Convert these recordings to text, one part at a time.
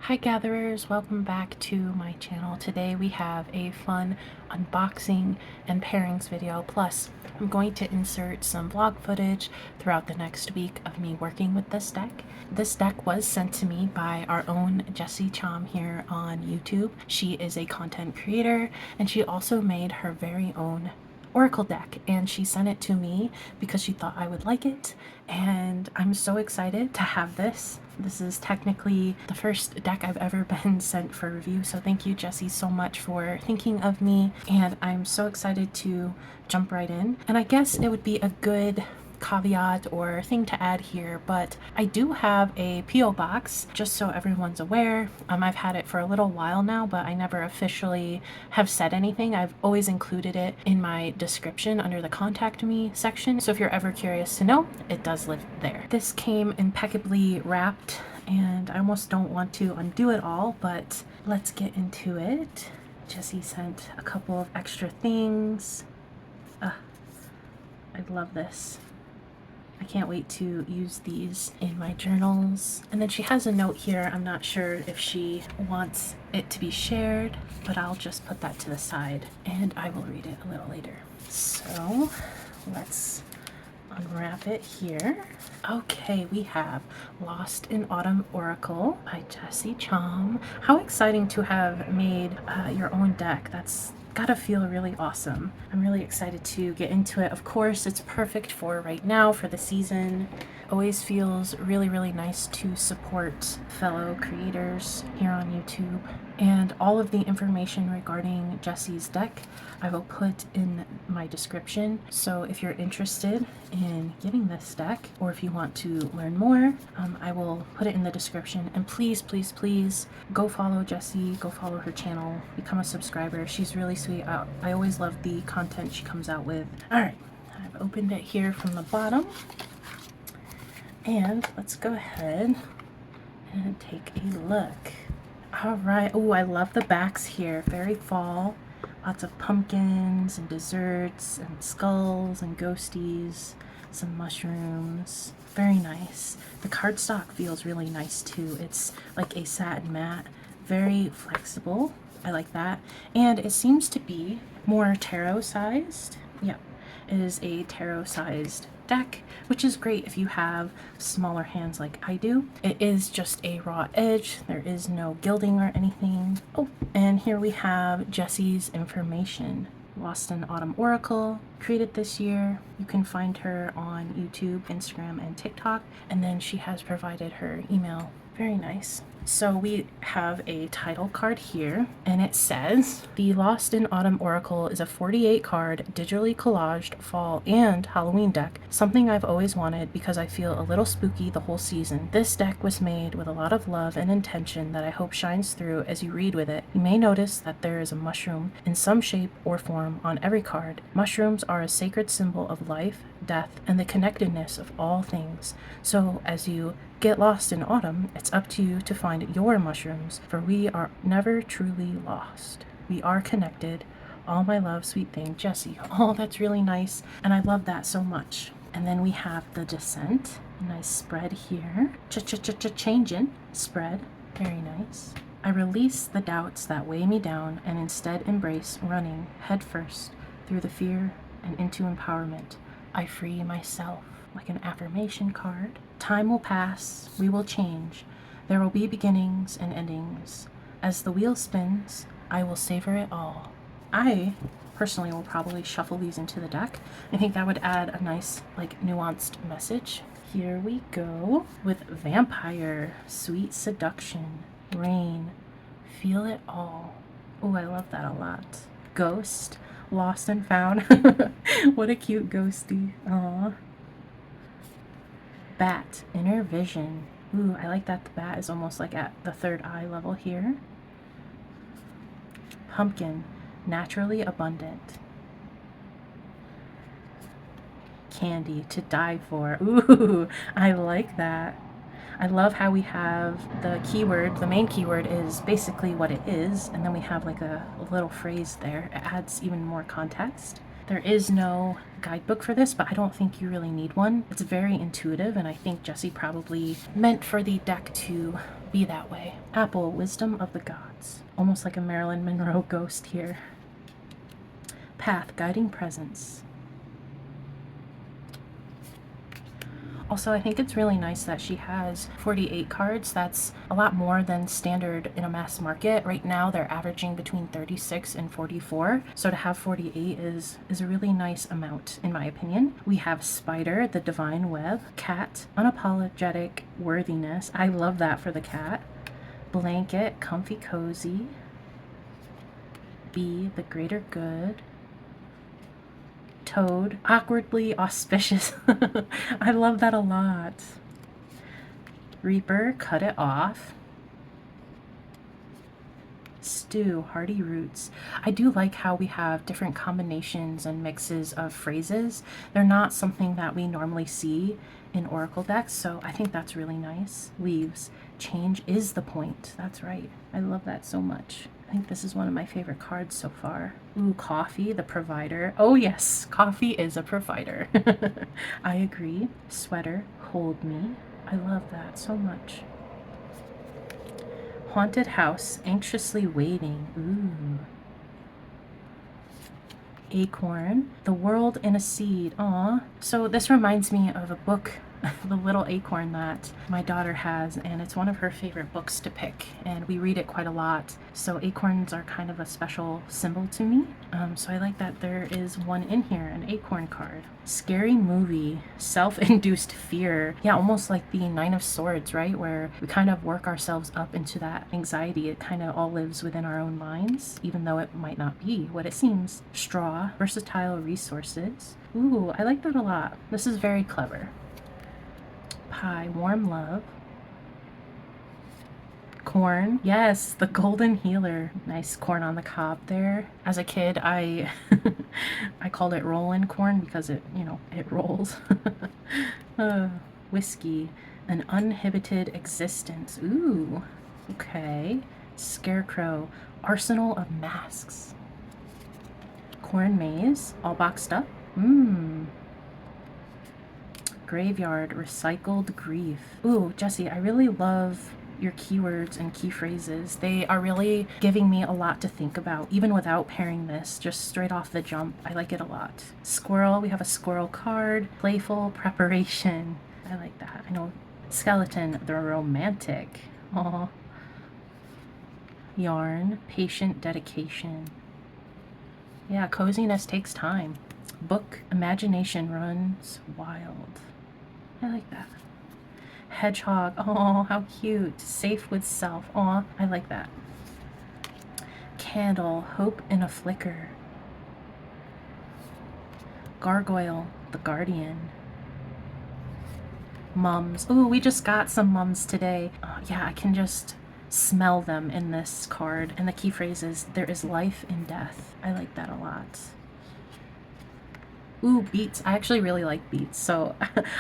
Hi gatherers, welcome back to my channel. Today we have a fun unboxing and pairings video, plus I'm going to insert some vlog footage throughout the next week of me working with this deck. This deck was sent to me by our own Chom here on YouTube. She is a content creator and she also made her very own Oracle deck, and she sent it to me because she thought I would like it, and I'm so excited to have this. This is technically the first deck I've ever been sent for review, so thank you, Jessie, so much for thinking of me, and I'm so excited to jump right in. And I guess it would be a good caveat or thing to add here, but I do have a P.O. box, just so everyone's aware. I've had it for a little while now, but I never officially have said anything. I've always included it in my description under the contact me section, so if you're ever curious to know, it does live there. This came impeccably wrapped, and I almost don't want to undo it all, but let's get into it. Jessie sent a couple of extra things. I love this. I can't wait to use these in my journals. And then she has a note here. I'm not sure if she wants it to be shared, but I'll just put that to the side and I will read it a little later. So let's unwrap it here. Okay, we have Lost in Autumn Oracle by Jessie Chom. How exciting to have made your own deck. That's gotta feel really awesome. I'm really excited to get into it. Of course, it's perfect for right now, for the season. Always feels really, really nice to support fellow creators here on YouTube. And all of the information regarding Jessie's deck I will put in my description. So if you're interested in getting this deck, or if you want to learn more, I will put it in the description. And please, please, please go follow Jessie, go follow her channel, become a subscriber. She's really sweet. I always love the content she comes out with. All right, I've opened it here from the bottom. And let's go ahead and take a look. All right. Oh, I love the backs here. Very fall. Lots of pumpkins and desserts and skulls and ghosties. Some mushrooms. Very nice. The cardstock feels really nice too. It's like a satin matte. Very flexible. I like that. And it seems to be more tarot sized. Yep. It is a tarot sized deck, which is great if you have smaller hands like I do. It is just a raw edge. There is no gilding or anything. Oh, and here we have Jessie's information. Lost in Autumn Oracle, created this year. You can find her on YouTube, Instagram, and TikTok. And then she has provided her email. Very nice. So we have a title card here, and it says, the Lost in Autumn Oracle is a 48 card, digitally collaged fall and Halloween deck, something I've always wanted because I feel a little spooky the whole season. This deck was made with a lot of love and intention that I hope shines through as you read with it. You may notice that there is a mushroom in some shape or form on every card. Mushrooms are a sacred symbol of life, death, and the connectedness of all things. So as you get lost in autumn, it's up to you to find your mushrooms, for we are never truly lost. We are connected. All my love, sweet thing, Jessie. Oh, that's really nice, and I love that so much. And then we have the Descent. A nice spread here. Changing spread. Very nice. I release the doubts that weigh me down and instead embrace running headfirst through the fear and into empowerment. I free myself. Like an affirmation card. Time will pass, we will change. There will be beginnings and endings. As the wheel spins, I will savor it all. I personally will probably shuffle these into the deck. I think that would add a nice, like, nuanced message. Here we go with Vampire, Sweet Seduction, Rain, Feel It All. Oh, I love that a lot. Ghost, Lost and Found. What a cute ghosty. Aww. Bat, Inner Vision. Ooh, I like that the bat is almost like at the third eye level here. Pumpkin, Naturally Abundant. Candy, To Die For. Ooh, I like that. I love how we have the keyword, the main keyword is basically what it is, and then we have like a little phrase there. It adds even more context. There is no guidebook for this, but I don't think you really need one. It's very intuitive, and I think Jessie probably meant for the deck to be that way. Apple, wisdom of the gods. Almost like a Marilyn Monroe ghost here. Path, guiding presence. Also, I think it's really nice that she has 48 cards. That's a lot more than standard in a mass market. Right now, they're averaging between 36 and 44. So to have 48 is a really nice amount, in my opinion. We have Spider, the Divine Web. Cat, unapologetic worthiness. I love that for the cat. Blanket, comfy cozy. Bee, the greater good. Toad, awkwardly auspicious. I love that a lot. Reaper, cut it off. Stew, hearty roots. I do like how we have different combinations and mixes of phrases. They're not something that we normally see in oracle decks, so I think that's really nice. Leaves, change is the point. That's right. I love that so much. I think this is one of my favorite cards so far. Ooh, coffee, the provider. Oh yes, coffee is a provider. I agree. Sweater, hold me. I love that so much. Haunted house, anxiously waiting. Ooh. Acorn, the world in a seed. Aw. So this reminds me of a book, The Little Acorn, that my daughter has, and it's one of her favorite books to pick, and we read it quite a lot. So acorns are kind of a special symbol to me. So I like that there is one in here, an acorn card. Scary movie, self-induced fear. Yeah, almost like the Nine of Swords, right? Where we kind of work ourselves up into that anxiety. It kind of all lives within our own minds, even though it might not be what it seems. Straw, versatile resources. Ooh, I like that a lot. This is very clever. Pie, warm love. Corn, yes, the golden healer. Nice corn on the cob there. As a kid, I called it rollin' corn because it, it rolls. Whiskey, an uninhibited existence. Ooh, okay. Scarecrow, arsenal of masks. Corn maze, all boxed up. Graveyard, recycled grief. Ooh, Jessie, I really love your keywords and key phrases. They are really giving me a lot to think about, even without pairing this, just straight off the jump. I like it a lot. Squirrel, we have a squirrel card. Playful preparation. I like that. I know. Skeleton, the romantic. Aw. Yarn, patient dedication. Yeah, coziness takes time. Book, imagination runs wild. I like that. Hedgehog, oh, how cute. Safe with self, aw, I like that. Candle, hope in a flicker. Gargoyle, the guardian. Mums, ooh, we just got some mums today. Yeah, I can just smell them in this card. And the key phrase is, there is life in death. I like that a lot. Ooh, beets. I actually really like beets, so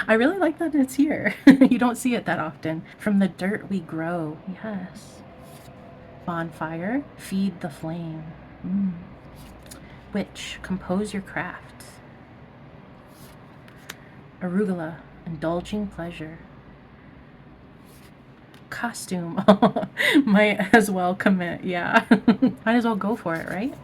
I really like that it's here. You don't see it that often. From the dirt we grow. Yes. Bonfire. Feed the flame. Witch. Compose your craft. Arugula. Indulging pleasure. Costume. Might as well commit. Yeah. Might as well go for it, right?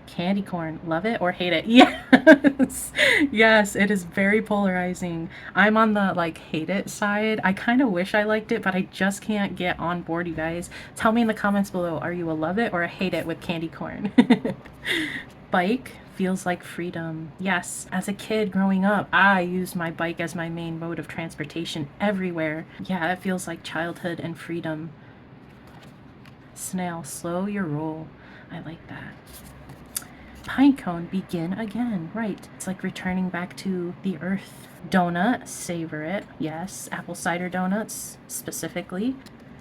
Candy corn, love it or hate it. Yes. Yes, it is very polarizing. I'm on the hate it side. I kind of wish I liked it, but I just can't get on board, you guys. Tell me in the comments below, are you a love it or a hate it with candy corn? Bike feels like freedom. Yes, as a kid growing up, I used my bike as my main mode of transportation everywhere. Yeah, it feels like childhood and freedom. Snail, slow your roll. I like that. Pinecone, begin again. Right. It's like returning back to the earth. Donut, savor it. Yes. Apple cider donuts, specifically.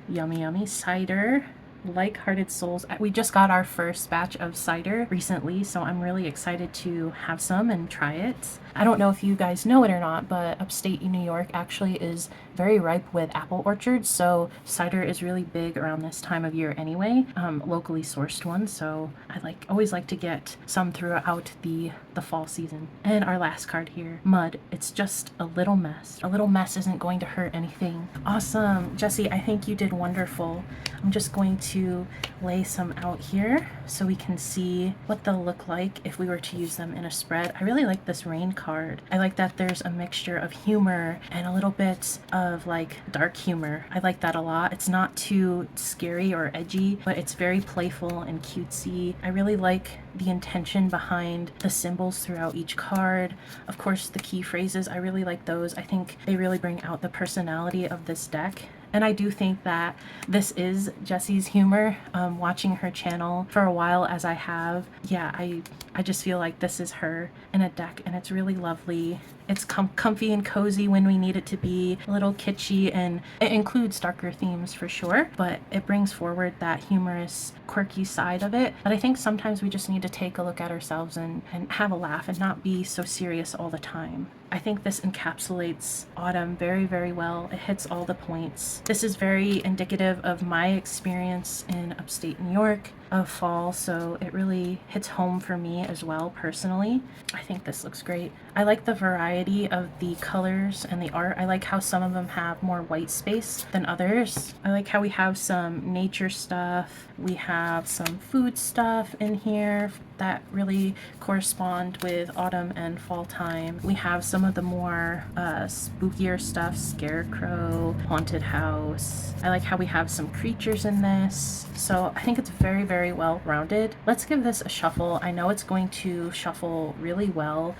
Yummy, yummy. Cider. like-hearted souls. We just got our first batch of cider recently, so I'm really excited to have some and try it. I don't know if you guys know it or not, but upstate New York actually is very ripe with apple orchards, so cider is really big around this time of year anyway, locally sourced ones, so I always like to get some throughout the fall season. And our last card here, mud. It's just a little mess. A little mess isn't going to hurt anything. Awesome. Jesse, I think you did wonderful. I'm just going to lay some out here so we can see what they'll look like if we were to use them in a spread. I really like this rain card. I like that there's a mixture of humor and a little bit of like dark humor. I like that a lot. It's not too scary or edgy, but it's very playful and cutesy. I really like the intention behind the symbols throughout each card. Of course, the key phrases, I really like those. I think they really bring out the personality of this deck. And I do think that this is Jessie's humor. Watching her channel for a while as I have, yeah, I just feel like this is her in a deck, and it's really lovely. It's comfy and cozy when we need it to be, a little kitschy, and it includes darker themes for sure, but it brings forward that humorous, quirky side of it. But I think sometimes we just need to take a look at ourselves and have a laugh and not be so serious all the time. I think this encapsulates autumn very, very well. It hits all the points. This is very indicative of my experience in upstate New York of fall, so it really hits home for me as well personally. I think this looks great. I like the variety of the colors and the art. I like how some of them have more white space than others. I like how we have some nature stuff. We have some food stuff in here that really correspond with autumn and fall time. We have some of the more spookier stuff, scarecrow, haunted house. I like how we have some creatures in this. So I think it's very, very well rounded. Let's give this a shuffle. I know it's going to shuffle really well.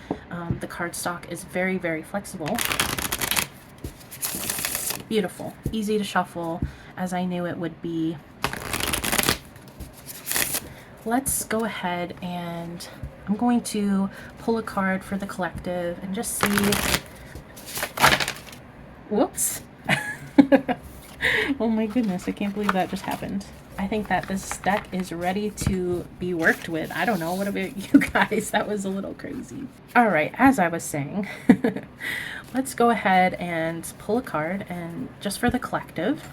The cardstock is very, very flexible. Beautiful, easy to shuffle, as I knew it would be. Let's go ahead and I'm going to pull a card for the collective and just see. Whoops. Oh my goodness, I can't believe that just happened. I think that this deck is ready to be worked with. I don't know, what about you guys? That was a little crazy. All right, as I was saying, let's go ahead and pull a card, and just for the collective,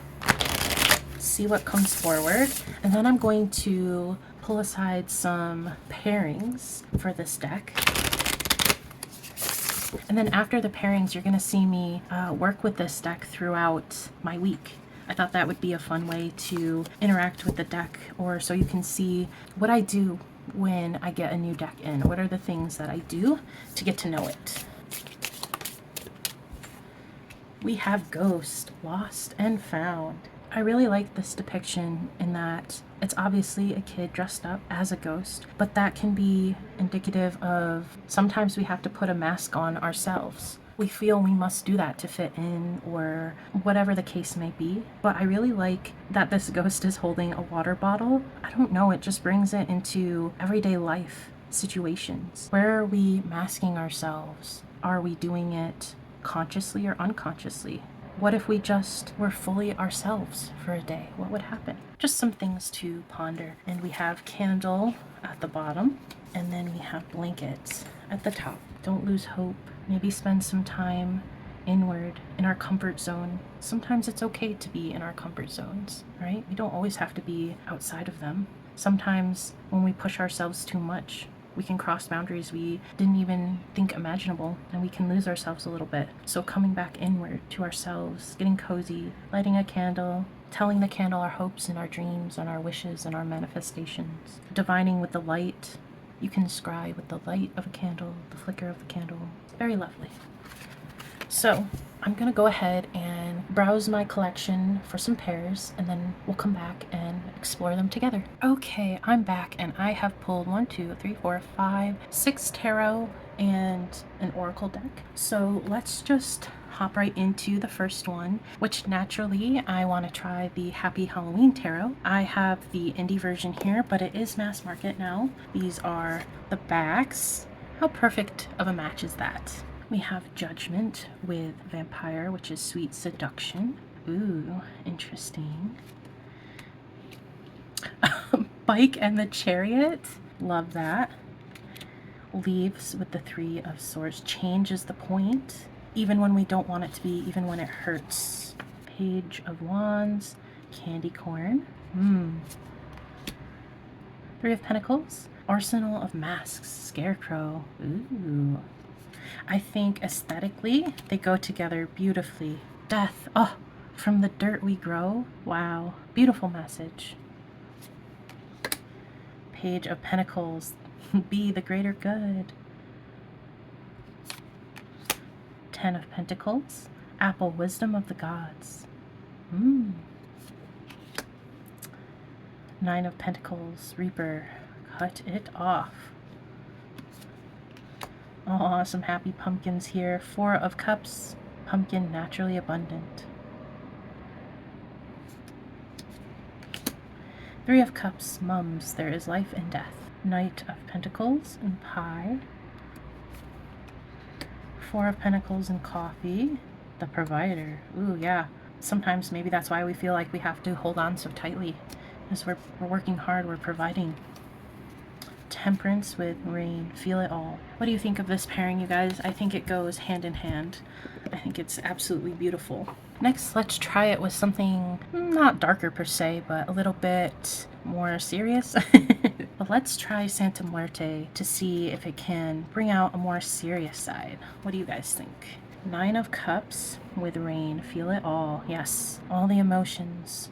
see what comes forward. And then I'm going to pull aside some pairings for this deck. And then after the pairings, you're going to see me work with this deck throughout my week. I thought that would be a fun way to interact with the deck, or so you can see what I do when I get a new deck in. What are the things that I do to get to know it? We have Ghost, Lost and Found. I really like this depiction in that it's obviously a kid dressed up as a ghost, but that can be indicative of sometimes we have to put a mask on ourselves. We feel we must do that to fit in, or whatever the case may be. But I really like that this ghost is holding a water bottle. I don't know, it just brings it into everyday life situations. Where are we masking ourselves? Are we doing it consciously or unconsciously? What if we just were fully ourselves for a day? What would happen? Just some things to ponder. And we have candle at the bottom, and then we have blankets at the top. Don't lose hope. Maybe spend some time inward in our comfort zone. Sometimes it's okay to be in our comfort zones, right? We don't always have to be outside of them. Sometimes when we push ourselves too much, we can cross boundaries we didn't even think imaginable, and we can lose ourselves a little bit. So coming back inward to ourselves, getting cozy, lighting a candle, telling the candle our hopes and our dreams and our wishes and our manifestations, divining with the light. You can scry with the light of a candle, the flicker of the candle. Very lovely. So I'm gonna go ahead and browse my collection for some pairs, and then we'll come back and explore them together. Okay, I'm back, and I have pulled 1, 2, 3, 4, 5, 6 tarot and an oracle deck. So let's just hop right into the first one, which naturally I want to try the Happy Halloween Tarot. I have the indie version here, but it is mass market now. These are the backs. How perfect of a match is that? We have Judgment with Vampire, which is Sweet Seduction. Ooh, interesting. bike and the chariot. Love that. Leaves with the 3 of Swords. Changes the point, even when we don't want it to be, even when it hurts. Page of Wands. Candy corn. 3 of Pentacles. Arsenal of Masks. Scarecrow. Ooh. I think aesthetically they go together beautifully. Death. Oh, from the dirt we grow. Wow. Beautiful message. Page of Pentacles. Be the greater good. 10 of Pentacles. Apple. Wisdom of the gods. 9 of Pentacles. Reaper. Cut it off. Oh, some happy pumpkins here. 4 of Cups. Pumpkin naturally abundant. 3 of Cups. Mums. There is life and death. Knight of Pentacles and pie. 4 of Pentacles and coffee. The provider. Ooh, yeah. Sometimes maybe that's why we feel like we have to hold on so tightly. Because we're working hard, we're providing. Temperance with rain. Feel it all. What do you think of this pairing, you guys? I think it goes hand in hand. I think it's absolutely beautiful. Next, let's try it with something not darker per se, but a little bit more serious. But let's try Santa Muerte to see if it can bring out a more serious side. What do you guys think? 9 of Cups with rain. Feel it all. Yes, all the emotions.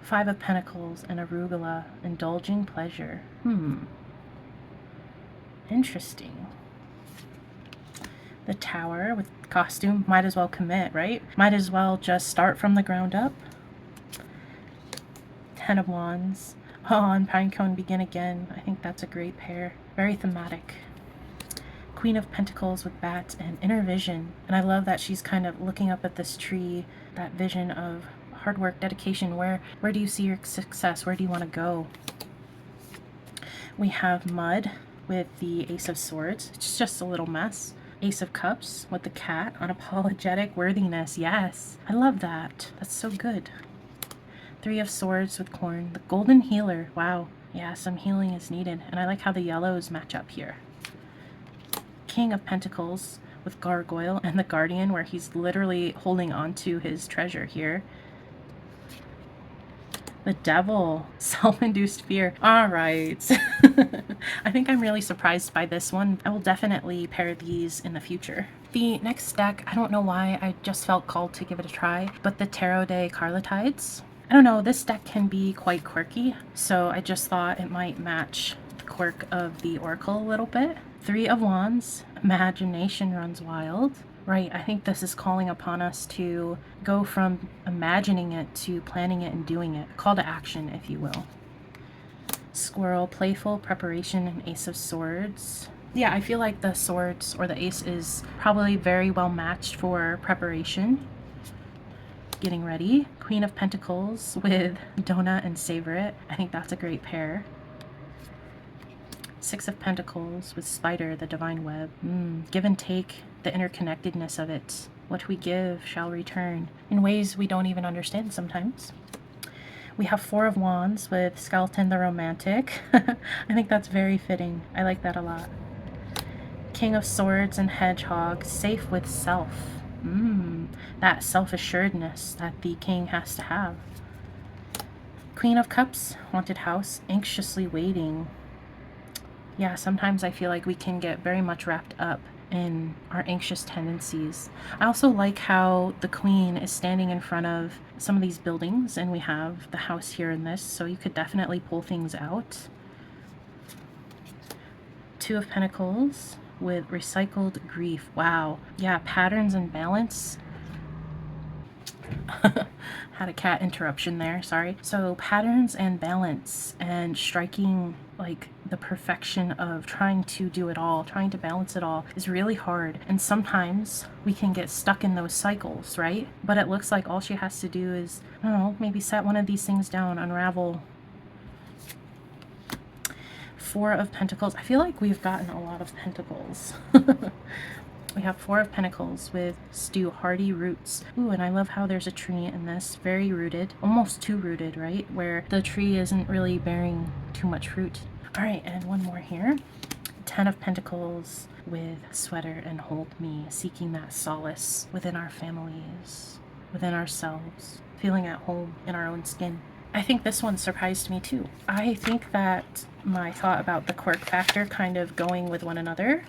5 of Pentacles and arugula. Indulging pleasure. Interesting. The Tower with costume. Might as well commit, right? Might as well just start from the ground up. 10 of Wands. Oh, and Pinecone Begin Again. I think that's a great pair. Very thematic. Queen of Pentacles with bats and inner vision. And I love that she's kind of looking up at this tree. That vision of hard work, dedication. Where do you see your success? Where do you want to go? We have Mud with the Ace of Swords. It's just a little mess. Ace of Cups with the cat. Unapologetic worthiness. Yes, I love that. That's so good. 3 of Swords with corn. The Golden Healer. Wow. Yeah, some healing is needed. And I like how the yellows match up here. King of Pentacles with Gargoyle and the Guardian, where he's literally holding on to his treasure here. The Devil. Self-induced fear. All right. I think I'm really surprised by this one. I will definitely pair these in the future. The next deck, I don't know why, I just felt called to give it a try, but the Tarot de Carlotides. I don't know, this deck can be quite quirky, so I just thought it might match the quirk of the Oracle a little bit. 3 of Wands. Imagination runs wild. Right, I think this is calling upon us to go from imagining it to planning it and doing it. Call to action, if you will. Squirrel, playful, preparation, and Ace of Swords. Yeah, I feel like the swords or the ace is probably very well matched for preparation. Getting ready. Queen of Pentacles with Donut and Savor It. I think that's a great pair. 6 of Pentacles with Spider, the Divine Web. Give and take, the interconnectedness of it. What we give shall return in ways we don't even understand sometimes. We have 4 of Wands with Skeleton the Romantic. I think that's very fitting. I like that a lot. King of Swords and Hedgehog, safe with self. That self-assuredness that the king has to have. Queen of Cups, Haunted House, anxiously waiting. Yeah, sometimes I feel like we can get very much wrapped up in our anxious tendencies. I also like how the queen is standing in front of some of these buildings, and we have the house here in this, so you could definitely pull things out. 2 of Pentacles with Recycled Grief. Wow. Yeah, patterns and balance. Had a cat interruption there, sorry. So patterns and balance, and striking like the perfection of trying to do it all, trying to balance it all is really hard. And sometimes we can get stuck in those cycles, right? But it looks like all she has to do is, I don't know, maybe set one of these things down, unravel. 4 of Pentacles. I feel like we've gotten a lot of Pentacles. We have Four of Pentacles with stew, hardy roots. Ooh, and I love how there's a tree in this, very rooted, almost too rooted, right? Where the tree isn't really bearing too much fruit. All right, and one more here. Ten of Pentacles with sweater and hold me, seeking that solace within our families, within ourselves, feeling at home in our own skin. I think this one surprised me too. I think that my thought about the quirk factor kind of going with one another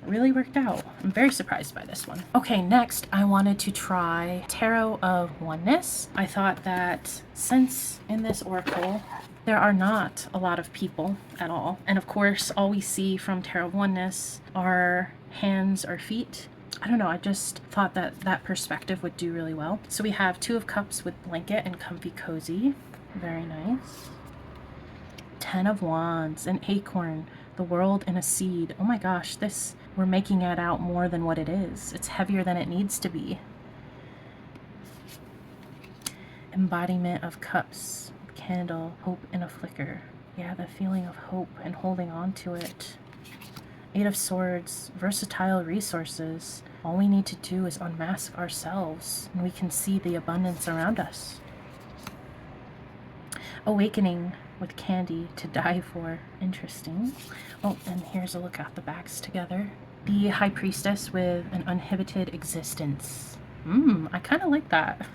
really worked out. I'm very surprised by this one. Okay, next I wanted to try Tarot of Oneness. I thought that since in this oracle there are not a lot of people at all, and of course all we see from Tarot of Oneness are hands or feet, I don't know, I just thought that that perspective would do really well. So we have Two of Cups with blanket and comfy cozy. Very nice. Ten of Wands, an acorn, the world in a seed. Oh my gosh, this, we're making it out more than what it is. It's heavier than it needs to be. Embodiment of Cups, candle, hope in a flicker. Yeah, the feeling of hope and holding on to it. Eight of Swords, versatile resources. All we need to do is unmask ourselves and we can see the abundance around us. Awakening with candy to die for. Interesting. Oh, and here's a look at the backs together. The High Priestess with an uninhibited existence. I kind of like that.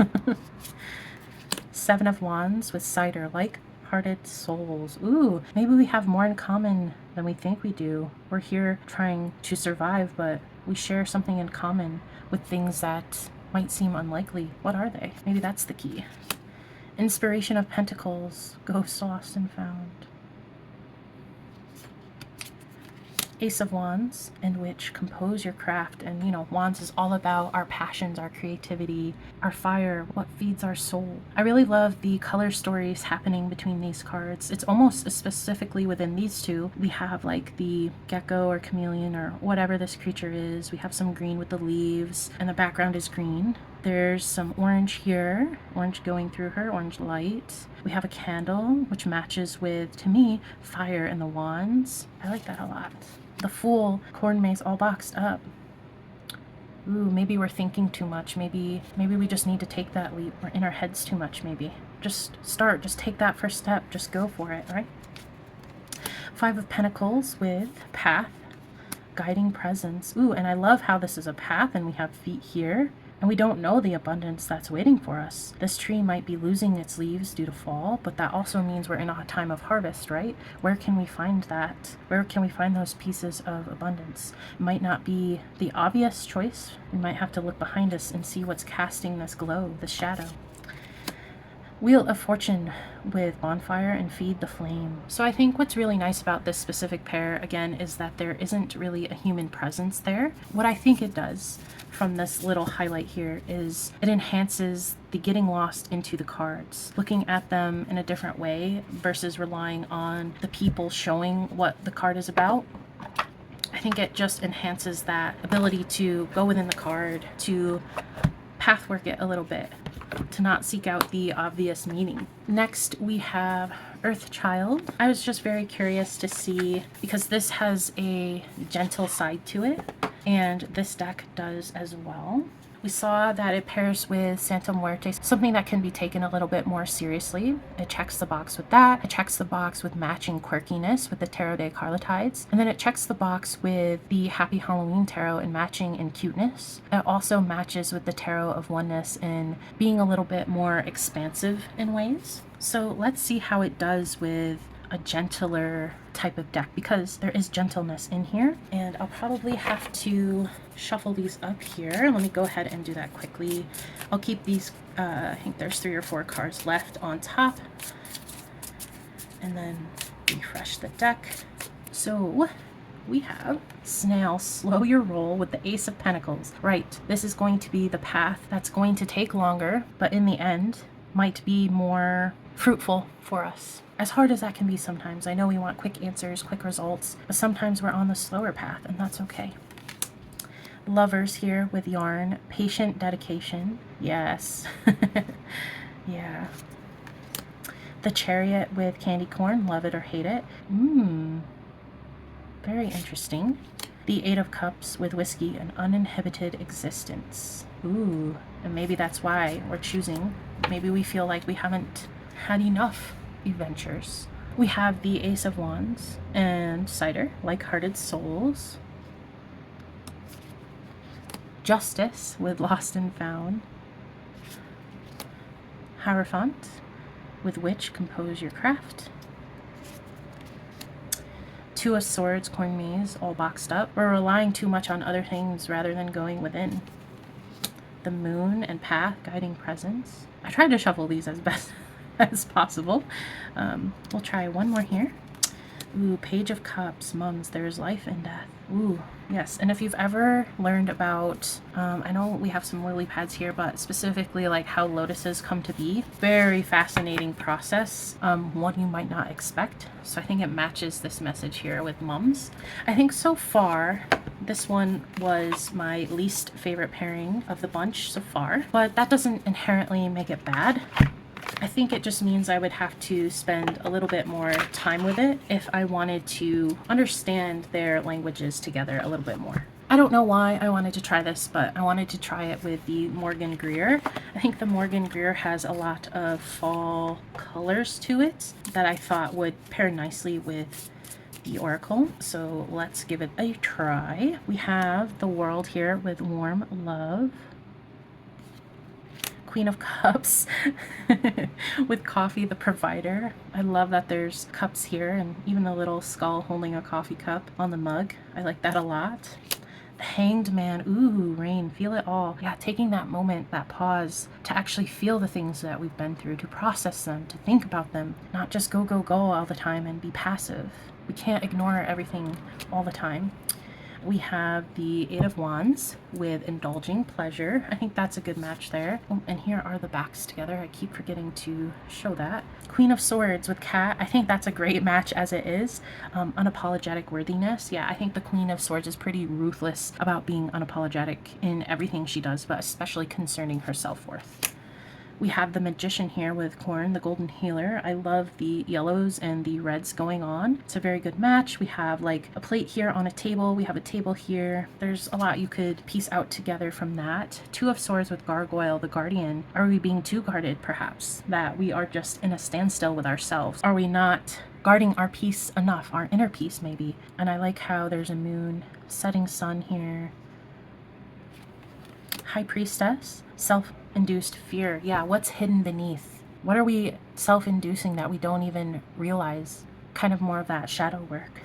Seven of Wands with cider, like-hearted souls. Ooh, maybe we have more in common than we think we do. We're here trying to survive, but we share something in common with things that might seem unlikely. What are they? Maybe that's the key. Inspiration of Pentacles, ghosts lost and found. Ace of Wands, and Witch, compose your craft. And you know, Wands is all about our passions, our creativity, our fire, what feeds our soul. I really love the color stories happening between these cards. It's almost specifically within these two. We have like the gecko or chameleon or whatever this creature is. We have some green with the leaves, and the background is green. There's some orange here, orange going through her, orange light. We have a candle, which matches with, to me, fire and the wands. I like that a lot. The Fool, corn maze all boxed up. Ooh, maybe we're thinking too much. Maybe we just need to take that leap. We're in our heads too much, maybe. Just start, just take that first step. Just go for it, right? Five of Pentacles with path, guiding presence. Ooh, and I love how this is a path and we have feet here. And we don't know the abundance that's waiting for us. This tree might be losing its leaves due to fall, but that also means we're in a time of harvest, right? Where can we find that? Where can we find those pieces of abundance? It might not be the obvious choice. We might have to look behind us and see what's casting this glow, this shadow. Wheel of Fortune with bonfire and feed the flame. So I think what's really nice about this specific pair, again, is that there isn't really a human presence there. What I think it does from this little highlight here is it enhances the getting lost into the cards, looking at them in a different way versus relying on the people showing what the card is about. I think it just enhances that ability to go within the card, to pathwork it a little bit, to not seek out the obvious meaning. Next we have Earth Child. I was just very curious to see, because this has a gentle side to it, and this deck does as well. We saw that it pairs with Santa Muerte, something that can be taken a little bit more seriously. It checks the box with that. It checks the box with matching quirkiness with the Tarot de Carlotides. And then it checks the box with the Happy Halloween Tarot and matching in cuteness. It also matches with the Tarot of Oneness in being a little bit more expansive in ways. So let's see how it does with a gentler type of deck, because there is gentleness in here, and I'll probably have to shuffle these up here. Let me go ahead and do that quickly. I'll keep these, I think there's 3 or 4 cards left on top, and then refresh the deck. So we have Snail, slow your roll with the Ace of Pentacles. Right, this is going to be the path that's going to take longer, but in the end might be more fruitful for us. As hard as that can be sometimes. I know we want quick answers, quick results, but sometimes we're on the slower path, and that's okay. Lovers here with yarn, patient dedication. Yes. Yeah. The Chariot with candy corn, love it or hate it. Very interesting. The Eight of Cups with whiskey, an uninhibited existence. Ooh, and maybe that's why we're choosing. Maybe we feel like we haven't had enough adventures. We have the Ace of Wands and Cider, like-hearted souls. Justice with Lost and Found. Hierophant with Witch, compose your craft. Two of Swords, coin maze, all boxed up. We're relying too much on other things rather than going within. The Moon and Path, guiding presence. I tried to shuffle these as best as possible. We'll try one more here. Ooh, Page of Cups, Mums, there's life and death. Ooh, yes. And if you've ever learned about, I know we have some lily pads here, but specifically like how lotuses come to be, very fascinating process, one you might not expect. So I think it matches this message here with Mums. I think so far, this one was my least favorite pairing of the bunch so far, but that doesn't inherently make it bad. I think it just means I would have to spend a little bit more time with it if I wanted to understand their languages together a little bit more. I don't know why I wanted to try this, but I wanted to try it with the Morgan Greer. I think the Morgan Greer has a lot of fall colors to it that I thought would pair nicely with the Oracle. So let's give it a try. We have the World here with Warm Love. Queen of Cups with Coffee, the Provider. I love that there's cups here and even the little skull holding a coffee cup on the mug. I like that a lot. The Hanged Man. Ooh, Rain, feel it all. Yeah, taking that moment, that pause to actually feel the things that we've been through, to process them, to think about them, not just go, go, go all the time and be passive. We can't ignore everything all the time. We have the Eight of Wands with Indulging Pleasure. I think that's a good match there. Oh, and here are the backs together. I keep forgetting to show that. Queen of Swords with Cat. I think that's a great match as it is. Unapologetic Worthiness. Yeah, I think the Queen of Swords is pretty ruthless about being unapologetic in everything she does, but especially concerning her self-worth. We have the Magician here with Corn, the Golden Healer. I love the yellows and the reds going on. It's a very good match. We have like a plate here on a table. We have a table here. There's a lot you could piece out together from that. Two of Swords with Gargoyle, the Guardian. Are we being too guarded, perhaps? That we are just in a standstill with ourselves? Are we not guarding our peace enough? Our inner peace, maybe? And I like how there's a moon, setting sun here. High Priestess, self-induced fear. Yeah, what's hidden beneath? What are we self-inducing that we don't even realize? Kind of more of that shadow work.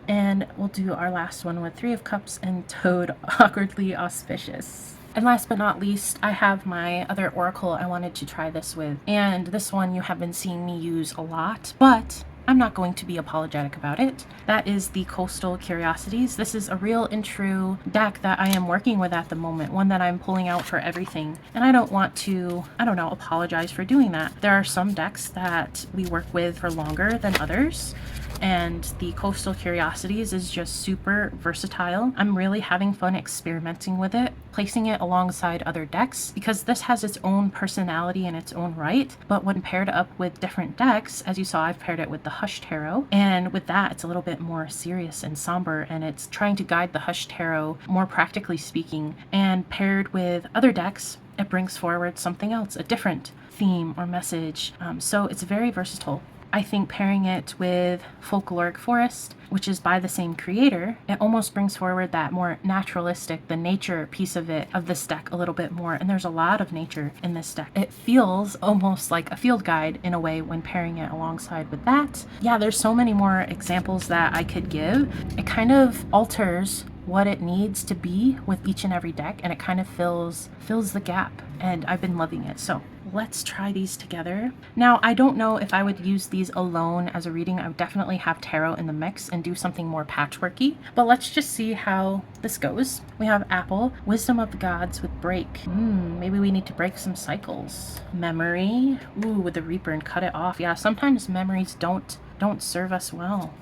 And we'll do our last one with Three of Cups and Toad, awkwardly auspicious. And last but not least, I have my other oracle I wanted to try this with. And this one you have been seeing me use a lot, but I'm not going to be apologetic about it. That is the Coastal Curiosities. This is a real and true deck that I am working with at the moment, one that I'm pulling out for everything. And I don't want to, apologize for doing that. There are some decks that we work with for longer than others, and the Coastal Curiosities is just super versatile. I'm really having fun experimenting with it, placing it alongside other decks, because this has its own personality in its own right. But when paired up with different decks, as you saw, I've paired it with the Hush Tarot, and with that it's a little bit more serious and somber, and it's trying to guide the Hush Tarot more practically speaking. And paired with other decks, it brings forward something else, a different theme or message. So it's very versatile. I think pairing it with Folkloric Forest, which is by the same creator, it almost brings forward that more naturalistic, the nature piece of this deck a little bit more. And there's a lot of nature in this deck. It feels almost like a field guide in a way when pairing it alongside with that. Yeah, there's so many more examples that I could give. It kind of alters what it needs to be with each and every deck, and it kind of fills the gap, and I've been loving it. So let's try these together. Now, I don't know if I would use these alone as a reading. I would definitely have tarot in the mix and do something more patchworky, but let's just see how this goes. We have Apple, Wisdom of the Gods with Break. Maybe we need to break some cycles. Memory, ooh, with the Reaper and cut it off. Yeah, sometimes memories don't serve us well.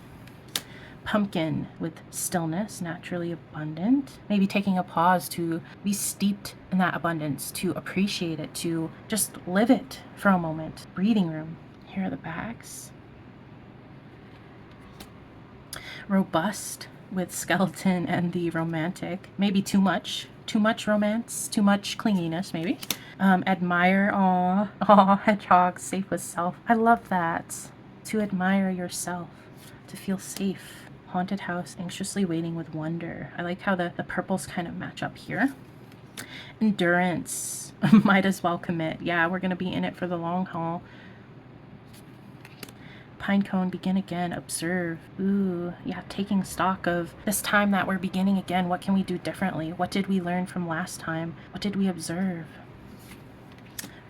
Pumpkin with Stillness, naturally abundant. Maybe taking a pause to be steeped in that abundance, to appreciate it, to just live it for a moment. Breathing Room. Here are the backs. Robust with skeleton and the romantic. Maybe too much. Too much romance, too much clinginess, maybe. Admire, aw, hedgehog, safe with self. I love that. To admire yourself, to feel safe. Haunted house, anxiously waiting with wonder. I like how the purples kind of match up here. Endurance, might as well commit. Yeah, we're gonna be in it for the long haul. Pinecone, begin again, observe. Ooh, yeah, taking stock of this time that we're beginning again. What can we do differently? What did we learn from last time? What did we observe?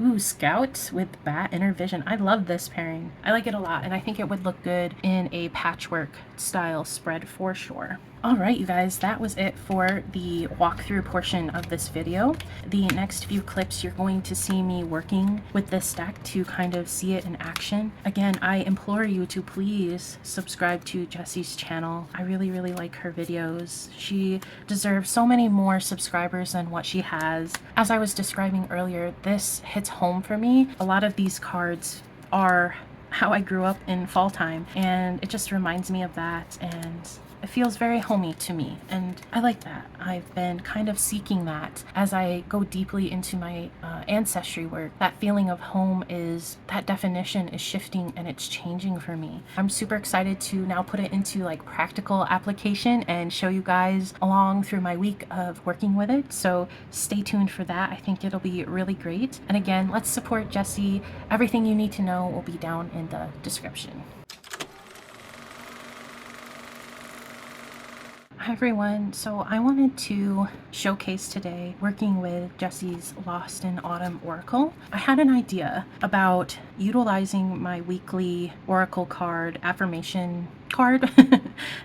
Ooh, Scout with Bat, Inner Vision. I love this pairing. I like it a lot, and I think it would look good in a patchwork style spread for sure. All right, you guys, that was it for the walkthrough portion of this video. The next few clips, you're going to see me working with this deck to kind of see it in action. Again, I implore you to please subscribe to Jessie's channel. I really, really like her videos. She deserves so many more subscribers than what she has. As I was describing earlier, this hits home for me. A lot of these cards are how I grew up in fall time, and it just reminds me of that, and it feels very homey to me, and I like that. I've been kind of seeking that as I go deeply into my ancestry work. That feeling of home is, that definition is shifting and it's changing for me. I'm super excited to now put it into like practical application and show you guys along through my week of working with it. So stay tuned for that. I think it'll be really great. And again, let's support Jessie. Everything you need to know will be down in the description. Hi everyone, so I wanted to showcase today working with Jessie's Lost in Autumn Oracle. I had an idea about utilizing my weekly Oracle card, affirmation card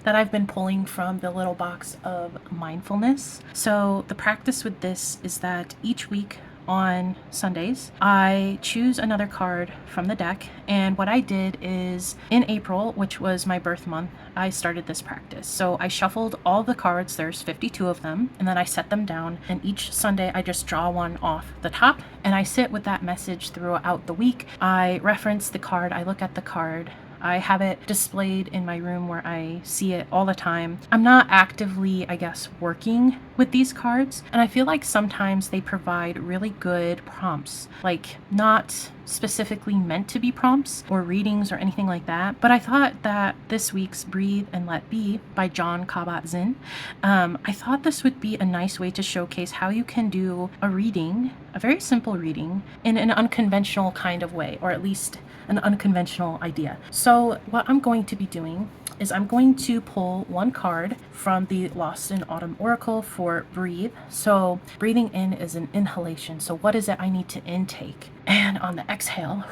that I've been pulling from the little box of mindfulness. So the practice with this is that each week on Sundays, I choose another card from the deck, and what I did is in April, which was my birth month, I started this practice. So I shuffled all the cards, there's 52 of them, and then I set them down, and each Sunday I just draw one off the top, and I sit with that message throughout the week. I reference the card, I look at the card, I have it displayed in my room where I see it all the time. I'm not actively, I guess, working with these cards, and I feel like sometimes they provide really good prompts, like not specifically meant to be prompts or readings or anything like that. But I thought that this week's Breathe and Let Be by Jon Kabat-Zinn, I thought this would be a nice way to showcase how you can do a reading, a very simple reading, in an unconventional kind of way, or at least an unconventional idea. So what I'm going to be doing is I'm going to pull one card from the Lost in Autumn Oracle for Breathe. So breathing in is an inhalation. So what is it I need to intake? And on the exhale,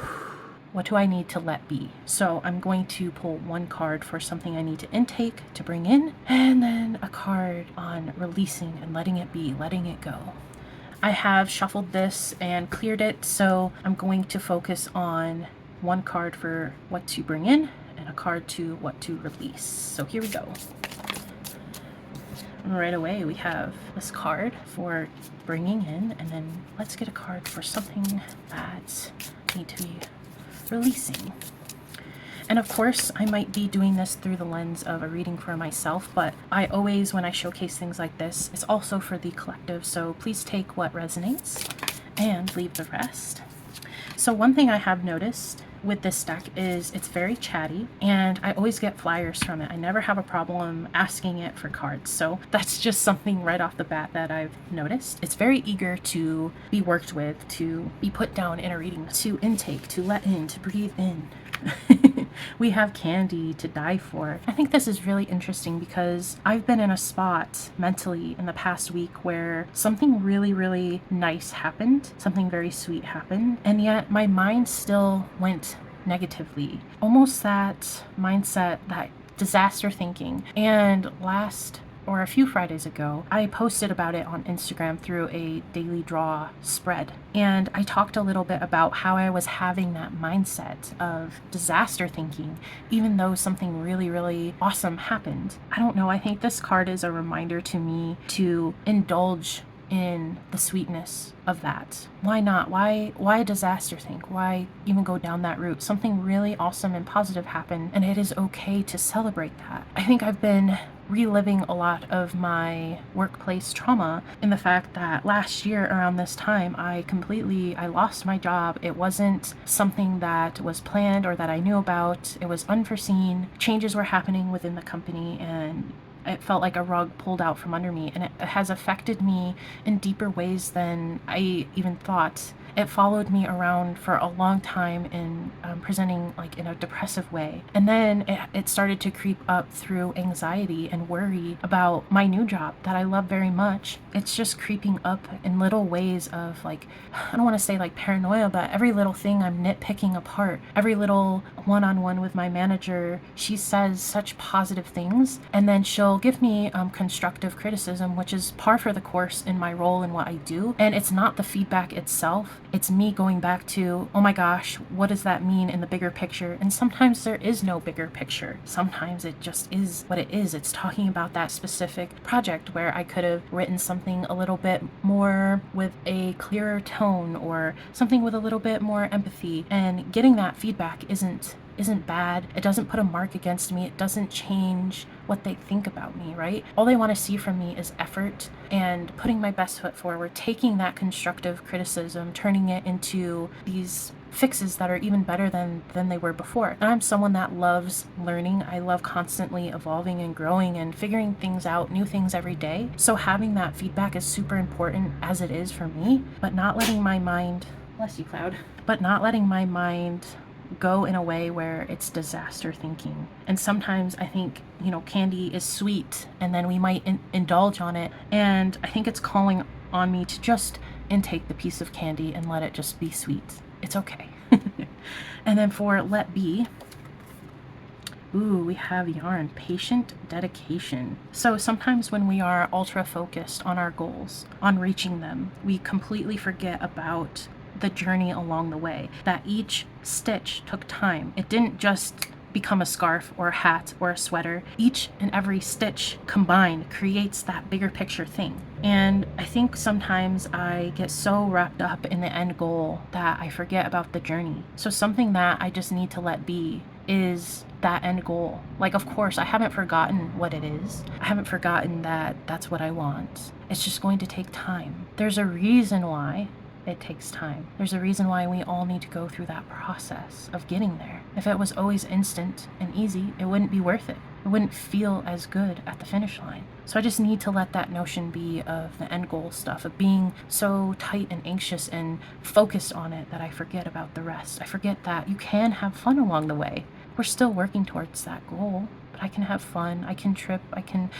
what do I need to let be? So I'm going to pull one card for something I need to intake, to bring in, and then a card on releasing and letting it be, letting it go. I have shuffled this and cleared it, so I'm going to focus on one card for what to bring in and a card to what to release. So here we go. Right away we have this card for bringing in, and then let's get a card for something that I need to be releasing. And of course I might be doing this through the lens of a reading for myself, but I always, when I showcase things like this, it's also for the collective, so please take what resonates and leave the rest. So one thing I have noticed with this deck is it's very chatty, and I always get flyers from it. I never have a problem asking it for cards, so that's just something right off the bat that I've noticed. It's very eager to be worked with, to be put down in a reading, to intake, to let in, to breathe in. We have candy, to die for. I think this is really interesting because I've been in a spot mentally in the past week where something really, really nice happened, something very sweet happened, and yet my mind still went negatively. Almost that mindset, that disaster thinking. And a few Fridays ago, I posted about it on Instagram through a daily draw spread. And I talked a little bit about how I was having that mindset of disaster thinking, even though something really, really awesome happened. I don't know, I think this card is a reminder to me to indulge in the sweetness of that. Why not? Why disaster think? Why even go down that route? Something really awesome and positive happened, and it is okay to celebrate that. I think I've been reliving a lot of my workplace trauma in the fact that last year around this time, I lost my job. It wasn't something that was planned or that I knew about. It was unforeseen. Changes were happening within the company, and it felt like a rug pulled out from under me, and it has affected me in deeper ways than I even thought. It followed me around for a long time in presenting like in a depressive way. And then it started to creep up through anxiety and worry about my new job that I love very much. It's just creeping up in little ways of like, I don't want to say like paranoia, but every little thing I'm nitpicking apart. Every little one-on-one with my manager, she says such positive things, and then she'll give me constructive criticism, which is par for the course in my role and what I do. And it's not the feedback itself. It's me going back to, oh my gosh, what does that mean in the bigger picture? And sometimes there is no bigger picture. Sometimes it just is what it is. It's talking about that specific project where I could have written something a little bit more with a clearer tone, or something with a little bit more empathy. And getting that feedback isn't bad. It doesn't put a mark against me. It doesn't change what they think about me, right? All they want to see from me is effort and putting my best foot forward, taking that constructive criticism, turning it into these fixes that are even better than they were before. And I'm someone that loves learning. I love constantly evolving and growing and figuring things out, new things every day. So having that feedback is super important, as it is for me, but not letting my mind, bless you, Cloud, but not letting my mind go in a way where it's disaster thinking. And sometimes I think, candy is sweet, and then we might indulge on it. And I think it's calling on me to just intake the piece of candy and let it just be sweet. It's okay. And then for let be, ooh, we have yarn, patient dedication. So sometimes when we are ultra focused on our goals, on reaching them, we completely forget about the journey along the way, that each stitch took time. It didn't just become a scarf or a hat or a sweater. Each and every stitch combined creates that bigger picture thing. And I think sometimes I get so wrapped up in the end goal that I forget about the journey. So something that I just need to let be is that end goal. Like, of course, I haven't forgotten what it is. I haven't forgotten that that's what I want. It's just going to take time. There's a reason why it takes time. There's a reason why we all need to go through that process of getting there. If it was always instant and easy, it wouldn't be worth it. It wouldn't feel as good at the finish line. So I just need to let that notion be of the end goal stuff, of being so tight and anxious and focused on it that I forget about the rest. I forget that you can have fun along the way. We're still working towards that goal, but I can have fun. I can trip. I can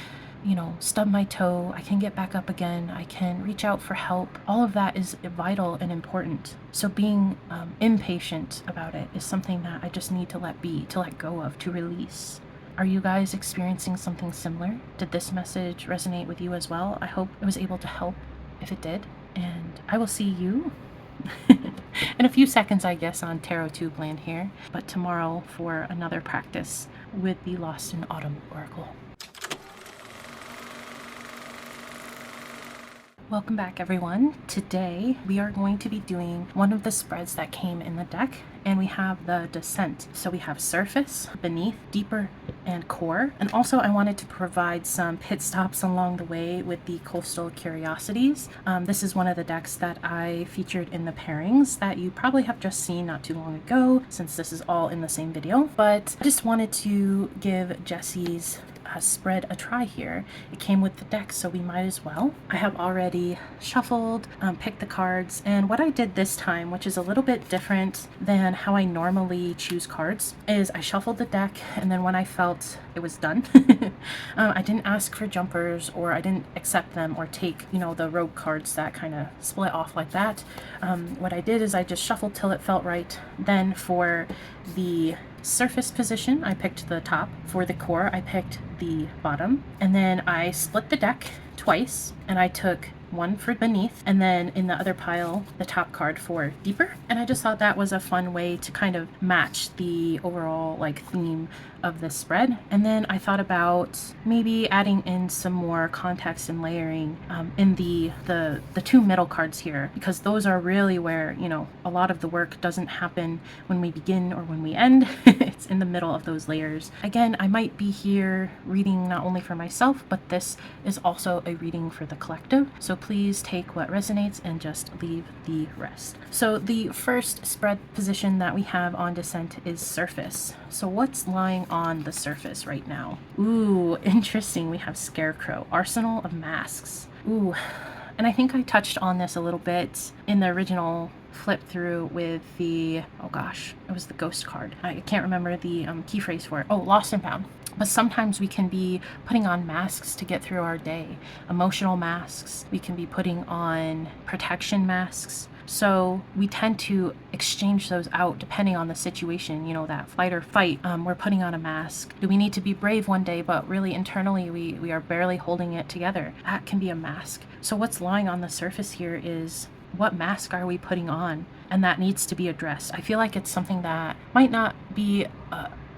stub my toe, I can get back up again, I can reach out for help. All of that is vital and important. So being impatient about it is something that I just need to let be, to let go of, to release. Are you guys experiencing something similar? Did this message resonate with you as well? I hope it was able to help if it did. And I will see you in a few seconds, I guess, on Tarot Tube Land here, but tomorrow for another practice with the Lost in Autumn Oracle. Welcome back, everyone. Today we are going to be doing one of the spreads that came in the deck, and we have the descent. So we have surface, beneath, deeper, and core. And also I wanted to provide some pit stops along the way with the coastal curiosities. This is one of the decks that I featured in the pairings that you probably have just seen not too long ago, since this is all in the same video. But I just wanted to give Jessie's spread a try here. It came with the deck, so we might as well. I have already shuffled, picked the cards, and what I did this time, which is a little bit different than how I normally choose cards, is I shuffled the deck, and then when I felt it was done, I didn't ask for jumpers, or I didn't accept them or take, the rogue cards that kind of split off like that. What I did is I just shuffled till it felt right. Then for the surface position, I picked the top. For the core, I picked the bottom. And then I split the deck twice, and I took one for beneath, and then in the other pile, the top card for deeper. And I just thought that was a fun way to kind of match the overall like theme of this spread. And then I thought about maybe adding in some more context and layering in the two middle cards here, because those are really where, you know, a lot of the work doesn't happen when we begin or when we end. It's in the middle of those layers. Again, I might be here reading not only for myself, but this is also a reading for the collective. So please take what resonates and just leave the rest. So the first spread position that we have on descent is surface. So what's lying on the surface right now? Ooh, interesting. We have Scarecrow, Arsenal of Masks. Ooh, and I think I touched on this a little bit in the original flip through with the, oh gosh, it was the ghost card. I can't remember the key phrase for it. Oh, lost and found. But sometimes we can be putting on masks to get through our day. Emotional masks. We can be putting on protection masks. So we tend to exchange those out depending on the situation, you know, that flight or fight. We're putting on a mask. Do we need to be brave one day, but really internally we are barely holding it together? That can be a mask. So what's lying on the surface here is, what mask are we putting on? And that needs to be addressed. I feel like it's something that might not be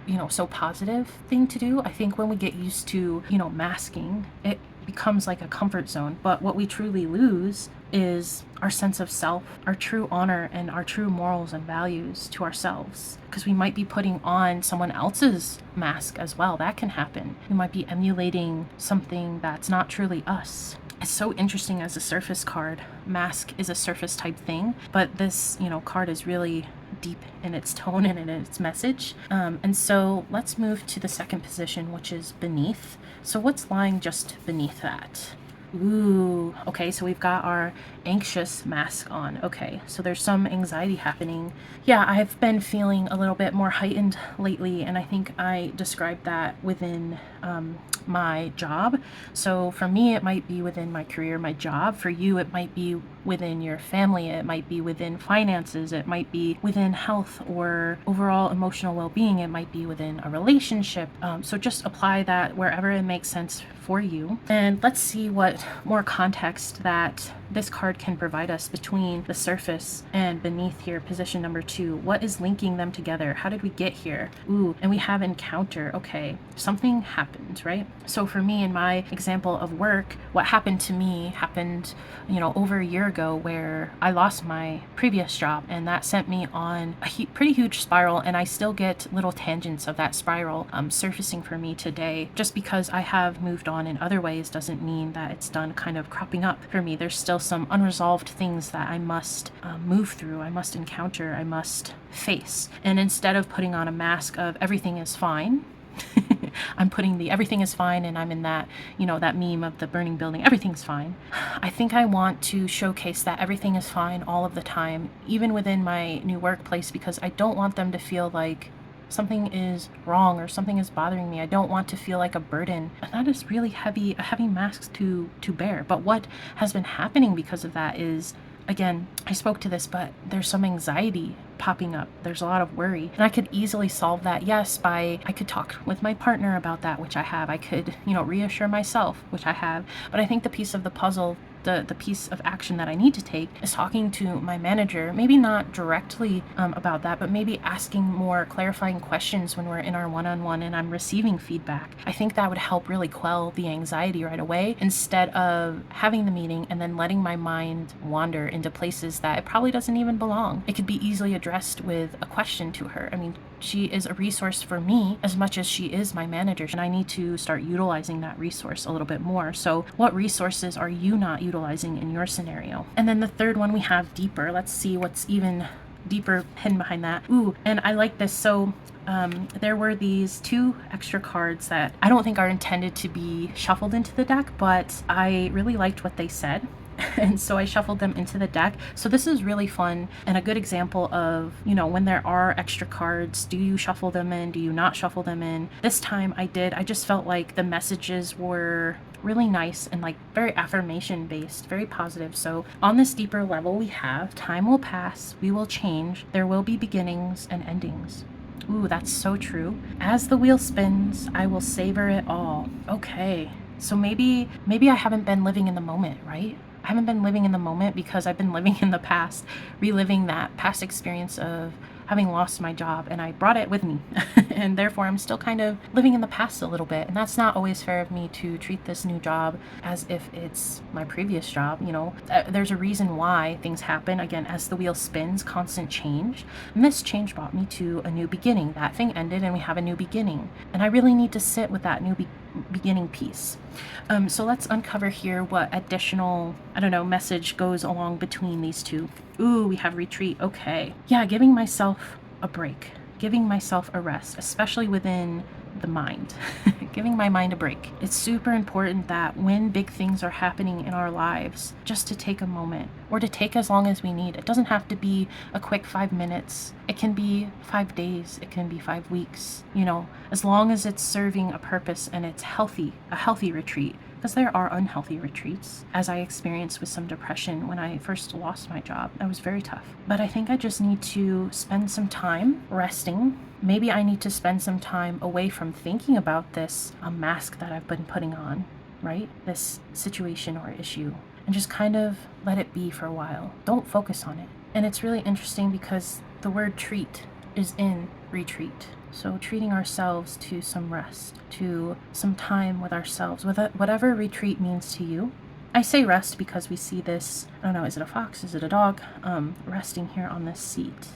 you know, so positive thing to do. I think when we get used to, you know, masking, it becomes like a comfort zone. But what we truly lose is our sense of self, our true honor, and our true morals and values to ourselves. Because we might be putting on someone else's mask as well. That can happen. We might be emulating something that's not truly us. It's so interesting as a surface card. Mask is a surface type thing, but this, you know, card is really deep in its tone and in its message. And so let's move to the second position, which is beneath. So what's lying just beneath that? Ooh, okay, so we've got our anxious mask on. Okay, so there's some anxiety happening. Yeah, I've been feeling a little bit more heightened lately, and I think I described that within my job. So for me, it might be within my career, my job. For you, it might be within your family, it might be within finances, it might be within health or overall emotional well-being, it might be within a relationship. So just apply that wherever it makes sense for you. And let's see what more context that this card can provide us between the surface and beneath here, position number 2. What is linking them together? How did we get here? Ooh, and we have encounter. Okay, something happened, right? So for me, in my example of work, what happened to me happened, you know, over a year ago, where I lost my previous job, and that sent me on a pretty huge spiral, and I still get little tangents of that spiral surfacing for me today. Just because I have moved on in other ways doesn't mean that it's done kind of cropping up for me. There's still some unresolved things that I must move through, I must encounter, I must face. And instead of putting on a mask of everything is fine, I'm putting the everything is fine, and I'm in that, you know, that meme of the burning building, everything's fine. I think I want to showcase that everything is fine all of the time, even within my new workplace, because I don't want them to feel like something is wrong or something is bothering me. I don't want to feel like a burden. And that is really heavy, a heavy mask to bear. But what has been happening because of that is, again, I spoke to this, but there's some anxiety popping up. There's a lot of worry. And I could easily solve that, yes, I could talk with my partner about that, which I have. I could, you know, reassure myself, which I have. But I think the piece of the puzzle, the piece of action that I need to take is talking to my manager, maybe not directly about that, but maybe asking more clarifying questions when we're in our one-on-one and I'm receiving feedback. I think that would help really quell the anxiety right away, instead of having the meeting and then letting my mind wander into places that it probably doesn't even belong. It could be easily addressed with a question to her. I mean, she is a resource for me as much as she is my manager, and I need to start utilizing that resource a little bit more. So what resources are you not utilizing in your scenario? And then the third one, we have deeper. Let's see what's even deeper hidden behind that. Ooh, and I like this. So there were these 2 extra cards that I don't think are intended to be shuffled into the deck, but I really liked what they said. And so I shuffled them into the deck. So this is really fun and a good example of, you know, when there are extra cards, do you shuffle them in? Do you not shuffle them in? This time I did. I just felt like the messages were really nice and like very affirmation based, very positive. So on this deeper level, we have time will pass, we will change, there will be beginnings and endings. Ooh, that's so true. As the wheel spins, I will savor it all. Okay. So maybe I haven't been living in the moment, right? I haven't been living in the moment because I've been living in the past, reliving that past experience of having lost my job, and I brought it with me. And therefore I'm still kind of living in the past a little bit, and that's not always fair of me to treat this new job as if it's my previous job. There's a reason why things happen, again, as the wheel spins, constant change, and this change brought me to a new beginning. That thing ended and we have a new beginning, and I really need to sit with that new beginning piece. So let's uncover here what additional, I don't know, message goes along between these two. Ooh, we have retreat. Okay. Yeah, giving myself a break, giving myself a rest, especially within the mind, giving my mind a break. It's super important that when big things are happening in our lives, just to take a moment, or to take as long as we need. It doesn't have to be a quick 5 minutes. It can be 5 days. It can be 5 weeks, as long as it's serving a purpose and it's healthy, a healthy retreat. Because there are unhealthy retreats, as I experienced with some depression when I first lost my job. That was very tough. But I think I just need to spend some time resting. Maybe I need to spend some time away from thinking about this mask that I've been putting on, right? This situation or issue. And just kind of let it be for a while. Don't focus on it. And it's really interesting because the word treat is in retreat. So treating ourselves to some rest, to some time with ourselves, with whatever retreat means to you. I say rest because we see this, I don't know, is it a fox, is it a dog, resting here on this seat.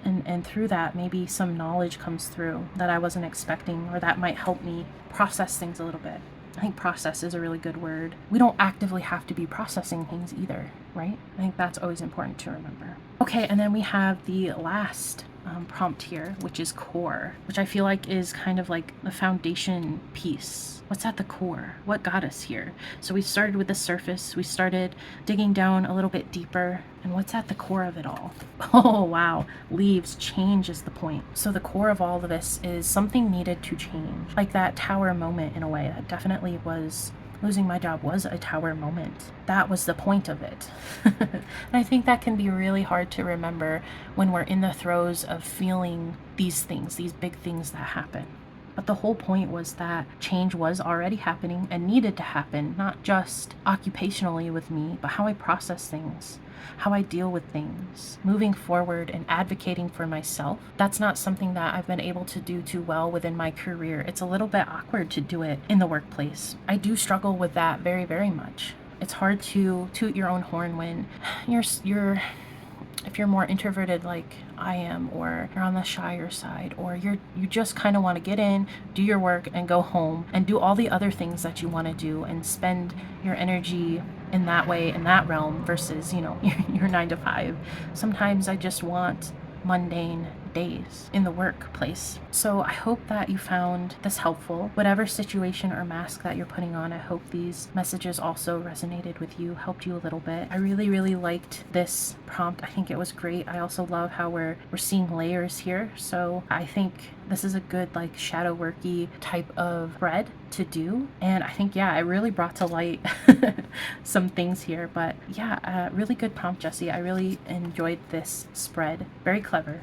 And through that, maybe some knowledge comes through that I wasn't expecting, or that might help me process things a little bit. I think process is a really good word. We don't actively have to be processing things either, right? I think that's always important to remember. Okay, and then we have the last prompt here, which is core, which I feel like is kind of like the foundation piece. What's at the core? What got us here? So we started with the surface, we started digging down a little bit deeper, and what's at the core of it all? Oh wow, leaves, change is the point. So the core of all of this is something needed to change, like that tower moment in a way. That definitely was, losing my job was a tower moment. That was the point of it. And I think that can be really hard to remember when we're in the throes of feeling these things, these big things that happen. But the whole point was that change was already happening and needed to happen, not just occupationally with me, but how I process things, how I deal with things, moving forward and advocating for myself. That's not something that I've been able to do too well within my career. It's a little bit awkward to do it in the workplace. I do struggle with that very, very much. It's hard to toot your own horn when if you're more introverted like I am, or you're on the shyer side, or you just kind of want to get in, do your work, and go home and do all the other things that you want to do and spend your energy in that way, in that realm, versus, your 9 to 5. Sometimes I just want mundane days in the workplace. So I hope that you found this helpful. Whatever situation or mask that you're putting on, I hope these messages also resonated with you, helped you a little bit. I really, really liked this prompt. I think it was great. I also love how we're seeing layers here. So I think this is a good shadow worky type of spread to do. And I think, yeah, it really brought to light some things here. But yeah, really good prompt, Jessie. I really enjoyed this spread. Very clever.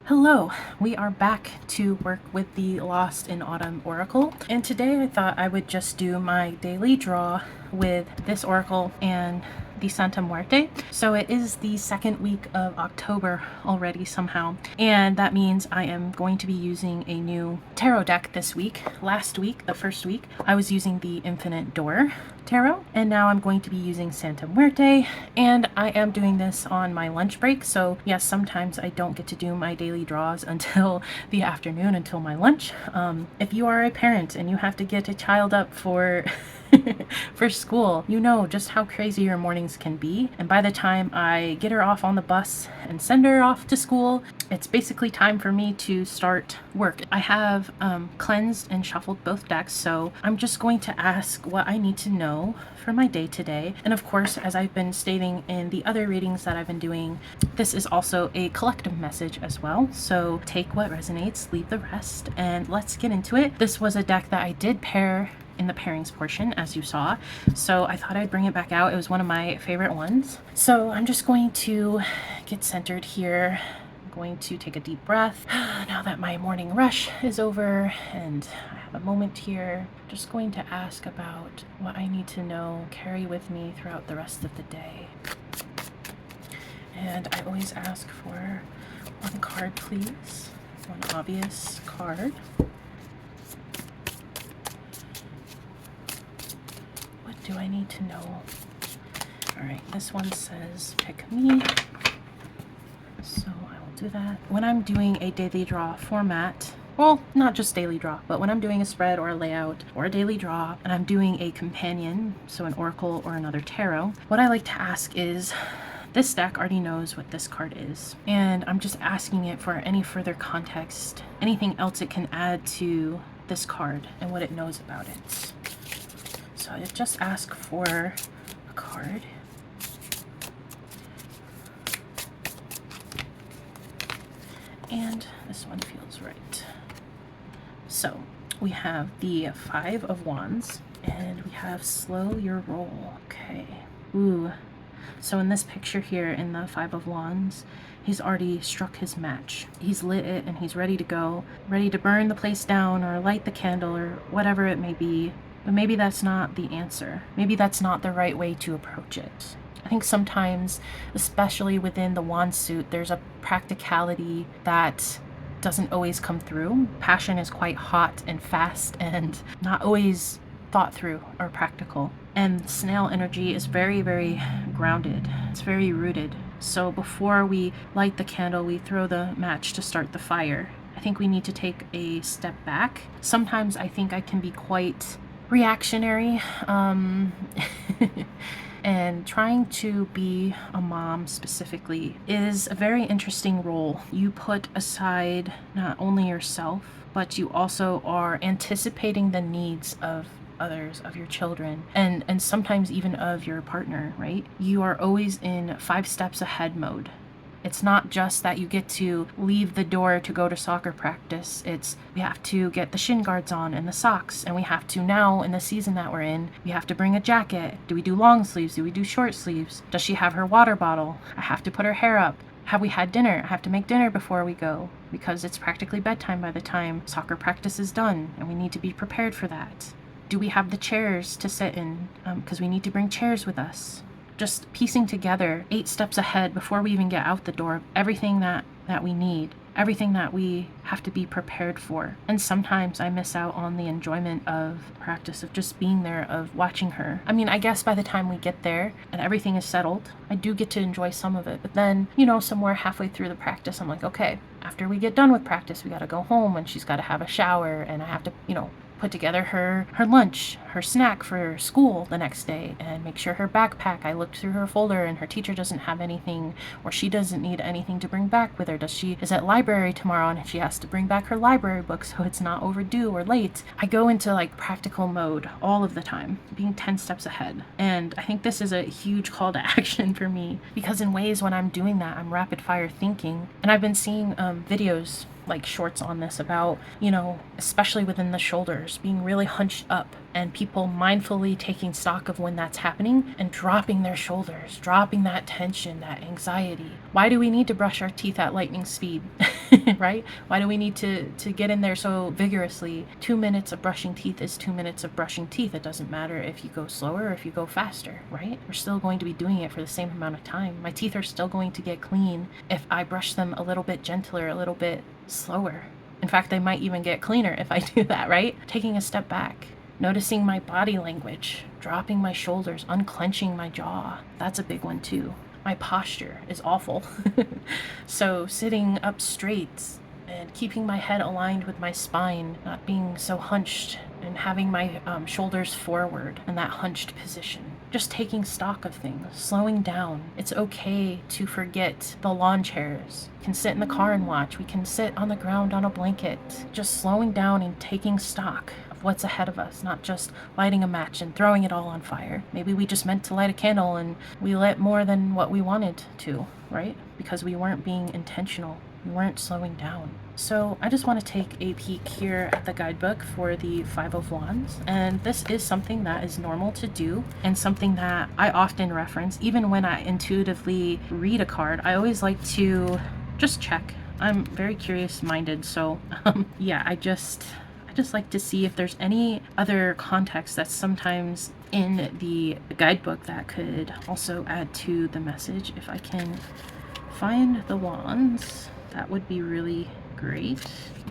Hello, we are back to work with the Lost in Autumn Oracle, and today I thought I would just do my daily draw with this oracle and the Santa Muerte. So it is the second week of October already somehow, and that means I am going to be using a new tarot deck this week. Last week, the first week, I was using the Infinite Door tarot, and now I'm going to be using Santa Muerte, and I am doing this on my lunch break. So yes, sometimes I don't get to do my daily draws until the afternoon, until my lunch. If you are a parent and you have to get a child up for for school, you know just how crazy your mornings can be, and by the time I get her off on the bus and send her off to school, it's basically time for me to start work. I have cleansed and shuffled both decks, so I'm just going to ask what I need to know for my day today. And of course, as I've been stating in the other readings that I've been doing, this is also a collective message as well. So take what resonates, leave the rest, and let's get into it. This was a deck that I did pair in the pairings portion, as you saw, so I thought I'd bring it back out. It was one of my favorite ones. So I'm just going to get centered here. I'm going to take a deep breath now that my morning rush is over and I have a moment here. Just going to ask about what I need to know, carry with me throughout the rest of the day. And I always ask for one card, please. One obvious card. What do I need to know? All right, this one says pick me. So I will do that. When I'm doing a daily draw format, well, not just daily draw, but when I'm doing a spread or a layout or a daily draw and I'm doing a companion, so an oracle or another tarot, what I like to ask is, this deck already knows what this card is, and I'm just asking it for any further context, anything else it can add to this card and what it knows about it. So I just ask for a card. And this one feels right. So we have the 5 of Wands, and we have slow your roll. Okay. Ooh. So in this picture here, in the 5 of Wands, he's already struck his match. He's lit it and he's ready to go, ready to burn the place down or light the candle or whatever it may be. But maybe that's not the answer. Maybe that's not the right way to approach it. I think sometimes, especially within the wand suit, there's a practicality that doesn't always come through. Passion is quite hot and fast and not always thought through or practical. And snail energy is very, very grounded. It's very rooted. So before we light the candle, we throw the match to start the fire. I think we need to take a step back. Sometimes I think I can be quite reactionary. And trying to be a mom specifically is a very interesting role. You put aside not only yourself, but you also are anticipating the needs of others, of your children, and sometimes even of your partner, right? You are always in 5 steps ahead mode. It's not just that you get to leave the door to go to soccer practice. It's we have to get the shin guards on and the socks, and we have to, now in the season that we're in, we have to bring a jacket. Do we do long sleeves? Do we do short sleeves? Does she have her water bottle? I have to put her hair up. Have we had dinner? I have to make dinner before we go because it's practically bedtime by the time soccer practice is done, and we need to be prepared for that. Do we have the chairs to sit in? Because we need to bring chairs with us. Just piecing together 8 steps ahead before we even get out the door, everything that we need, everything that we have to be prepared for. And sometimes I miss out on the enjoyment of practice, of just being there, of watching her. I mean, I guess by the time we get there and everything is settled, I do get to enjoy some of it. But then, somewhere halfway through the practice, I'm like, okay, after we get done with practice, we got to go home and she's got to have a shower and I have to, put together her lunch, her snack for school the next day, and make sure her backpack, I looked through her folder and her teacher doesn't have anything, or she doesn't need anything to bring back with her. Is at library tomorrow and she has to bring back her library book so it's not overdue or late. I go into like practical mode all of the time, being 10 steps ahead. And I think this is a huge call to action for me, because in ways when I'm doing that, I'm rapid fire thinking. And I've been seeing videos, like shorts on this about, especially within the shoulders, being really hunched up and people mindfully taking stock of when that's happening and dropping their shoulders, dropping that tension, that anxiety. Why do we need to brush our teeth at lightning speed, right? Why do we need to get in there so vigorously? 2 minutes of brushing teeth is 2 minutes of brushing teeth. It doesn't matter if you go slower or if you go faster, right? We're still going to be doing it for the same amount of time. My teeth are still going to get clean if I brush them a little bit gentler, a little bit slower. In fact, they might even get cleaner if I do that, right? Taking a step back, noticing my body language, dropping my shoulders, unclenching my jaw. That's a big one too. My posture is awful. So sitting up straight and keeping my head aligned with my spine, not being so hunched, and having my shoulders forward in that hunched position. Just taking stock of things, slowing down. It's okay to forget the lawn chairs. We can sit in the car and watch. We can sit on the ground on a blanket. Just slowing down and taking stock of what's ahead of us, not just lighting a match and throwing it all on fire. Maybe we just meant to light a candle and we lit more than what we wanted to, right? Because we weren't being intentional. We weren't slowing down. So I just want to take a peek here at the guidebook for the 5 of Wands, and this is something that is normal to do and something that I often reference. Even when I intuitively read a card, I always like to just check. I'm very curious minded, so yeah, I just just like to see if there's any other context that's sometimes in the guidebook that could also add to the message. If I can find the wands, that would be really great.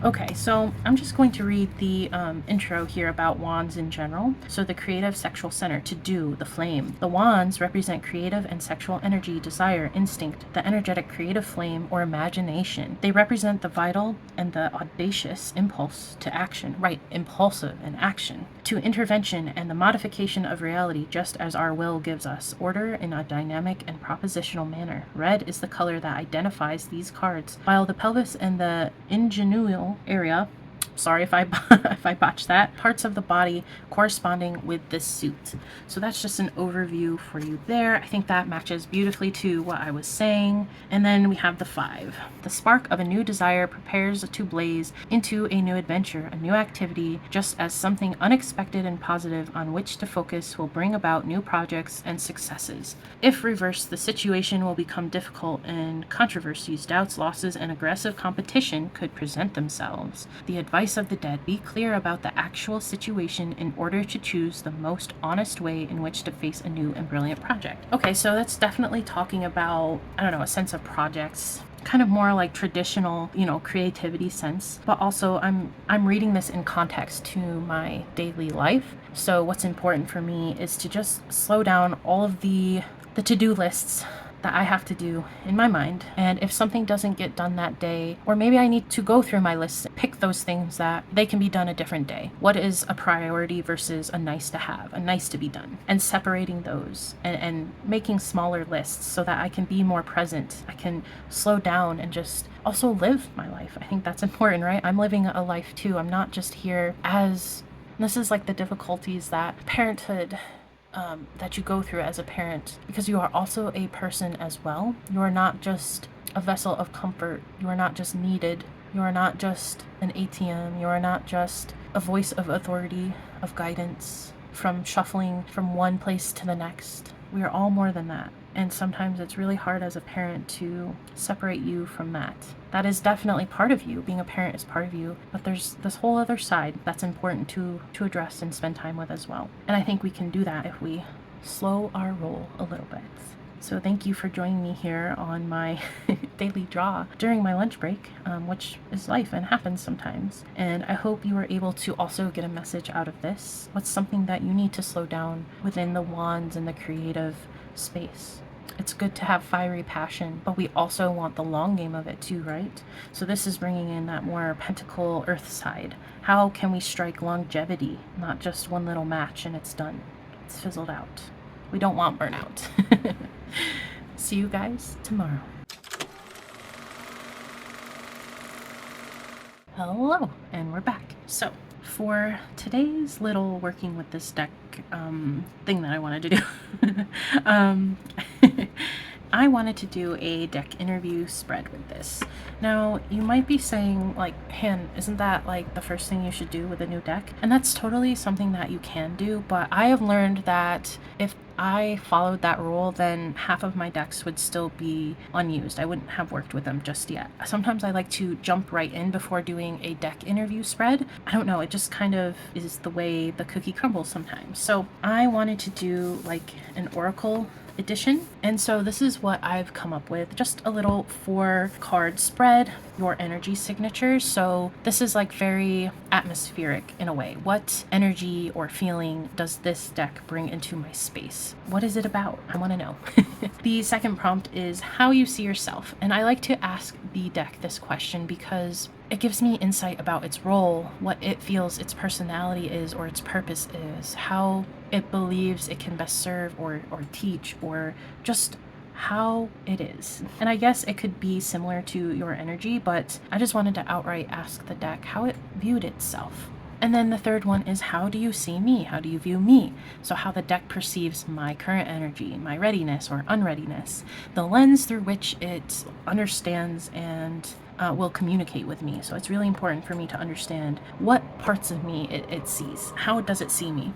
Okay, so I'm just going to read the intro here about wands in general. So the creative sexual center, to do, the flame. The wands represent creative and sexual energy, desire, instinct, the energetic creative flame or imagination. They represent the vital and the audacious impulse to action, right, impulsive and action, to intervention and the modification of reality, just as our will gives us order in a dynamic and propositional manner. Red is the color that identifies these cards, while the pelvis and the inguinal area, sorry if I if I botched that, parts of the body corresponding with this suit. So that's just an overview for you there. I think that matches beautifully to what I was saying. And then we have the 5. The spark of a new desire prepares to blaze into a new adventure, a new activity, just as something unexpected and positive on which to focus will bring about new projects and successes. If reversed, the situation will become difficult and controversies, doubts, losses, and aggressive competition could present themselves. The advice of the dead: be clear about the actual situation in order to choose the most honest way in which to face a new and brilliant project. Okay, so that's definitely talking about, I don't know, a sense of projects, kind of more like traditional, creativity sense, but also I'm reading this in context to my daily life. So what's important for me is to just slow down all of the to-do lists that I have to do in my mind. And if something doesn't get done that day, or maybe I need to go through my list and pick those things that they can be done a different day. What is a priority versus a nice to have, a nice to be done? And separating those and making smaller lists so that I can be more present. I can slow down and just also live my life. I think that's important, right? I'm living a life too. I'm not just here as, this is like the difficulties that parenthood that you go through as a parent, because you are also a person as well. You are not just a vessel of comfort. You are not just needed. You are not just an ATM. You are not just a voice of authority, of guidance, from shuffling from one place to the next. We are all more than that. And sometimes it's really hard as a parent to separate you from that. That is definitely part of you. Being a parent is part of you, but there's this whole other side that's important to address and spend time with as well. And I think we can do that if we slow our roll a little bit. So thank you for joining me here on my daily draw during my lunch break, which is life and happens sometimes. And I hope you were able to also get a message out of this. What's something that you need to slow down within the wands and the creative space? It's good to have fiery passion, but we also want the long game of it too, right? So this is bringing in that more pentacle earth side. How can we strike longevity, not just one little match and it's done? It's fizzled out. We don't want burnout. See you guys tomorrow. Hello, and we're back. So for today's little working with this deck thing that I wanted to do, I wanted to do a deck interview spread with this. Now, you might be saying, like, Han, isn't that like the first thing you should do with a new deck? And that's totally something that you can do, but I have learned that if I followed that rule, then half of my decks would still be unused. I wouldn't have worked with them just yet. Sometimes I like to jump right in before doing a deck interview spread. I don't know, it just kind of is the way the cookie crumbles sometimes. So I wanted to do like an oracle edition, and so this is what I've come up with, just a little 4-card spread, your energy signatures. So this is like very atmospheric in a way. What energy or feeling does this deck bring into my space? What is it about? I want to know. The second prompt is how you see yourself, and I like to ask the deck this question because it gives me insight about its role, what it feels its personality is or its purpose is, how it believes it can best serve or teach, or just how it is. And I guess it could be similar to your energy, but I just wanted to outright ask the deck how it viewed itself. And then the third one is how do you see me? How do you view me? So how the deck perceives my current energy, my readiness or unreadiness, the lens through which it understands and will communicate with me. So it's really important for me to understand what parts of me it sees. How does it see me?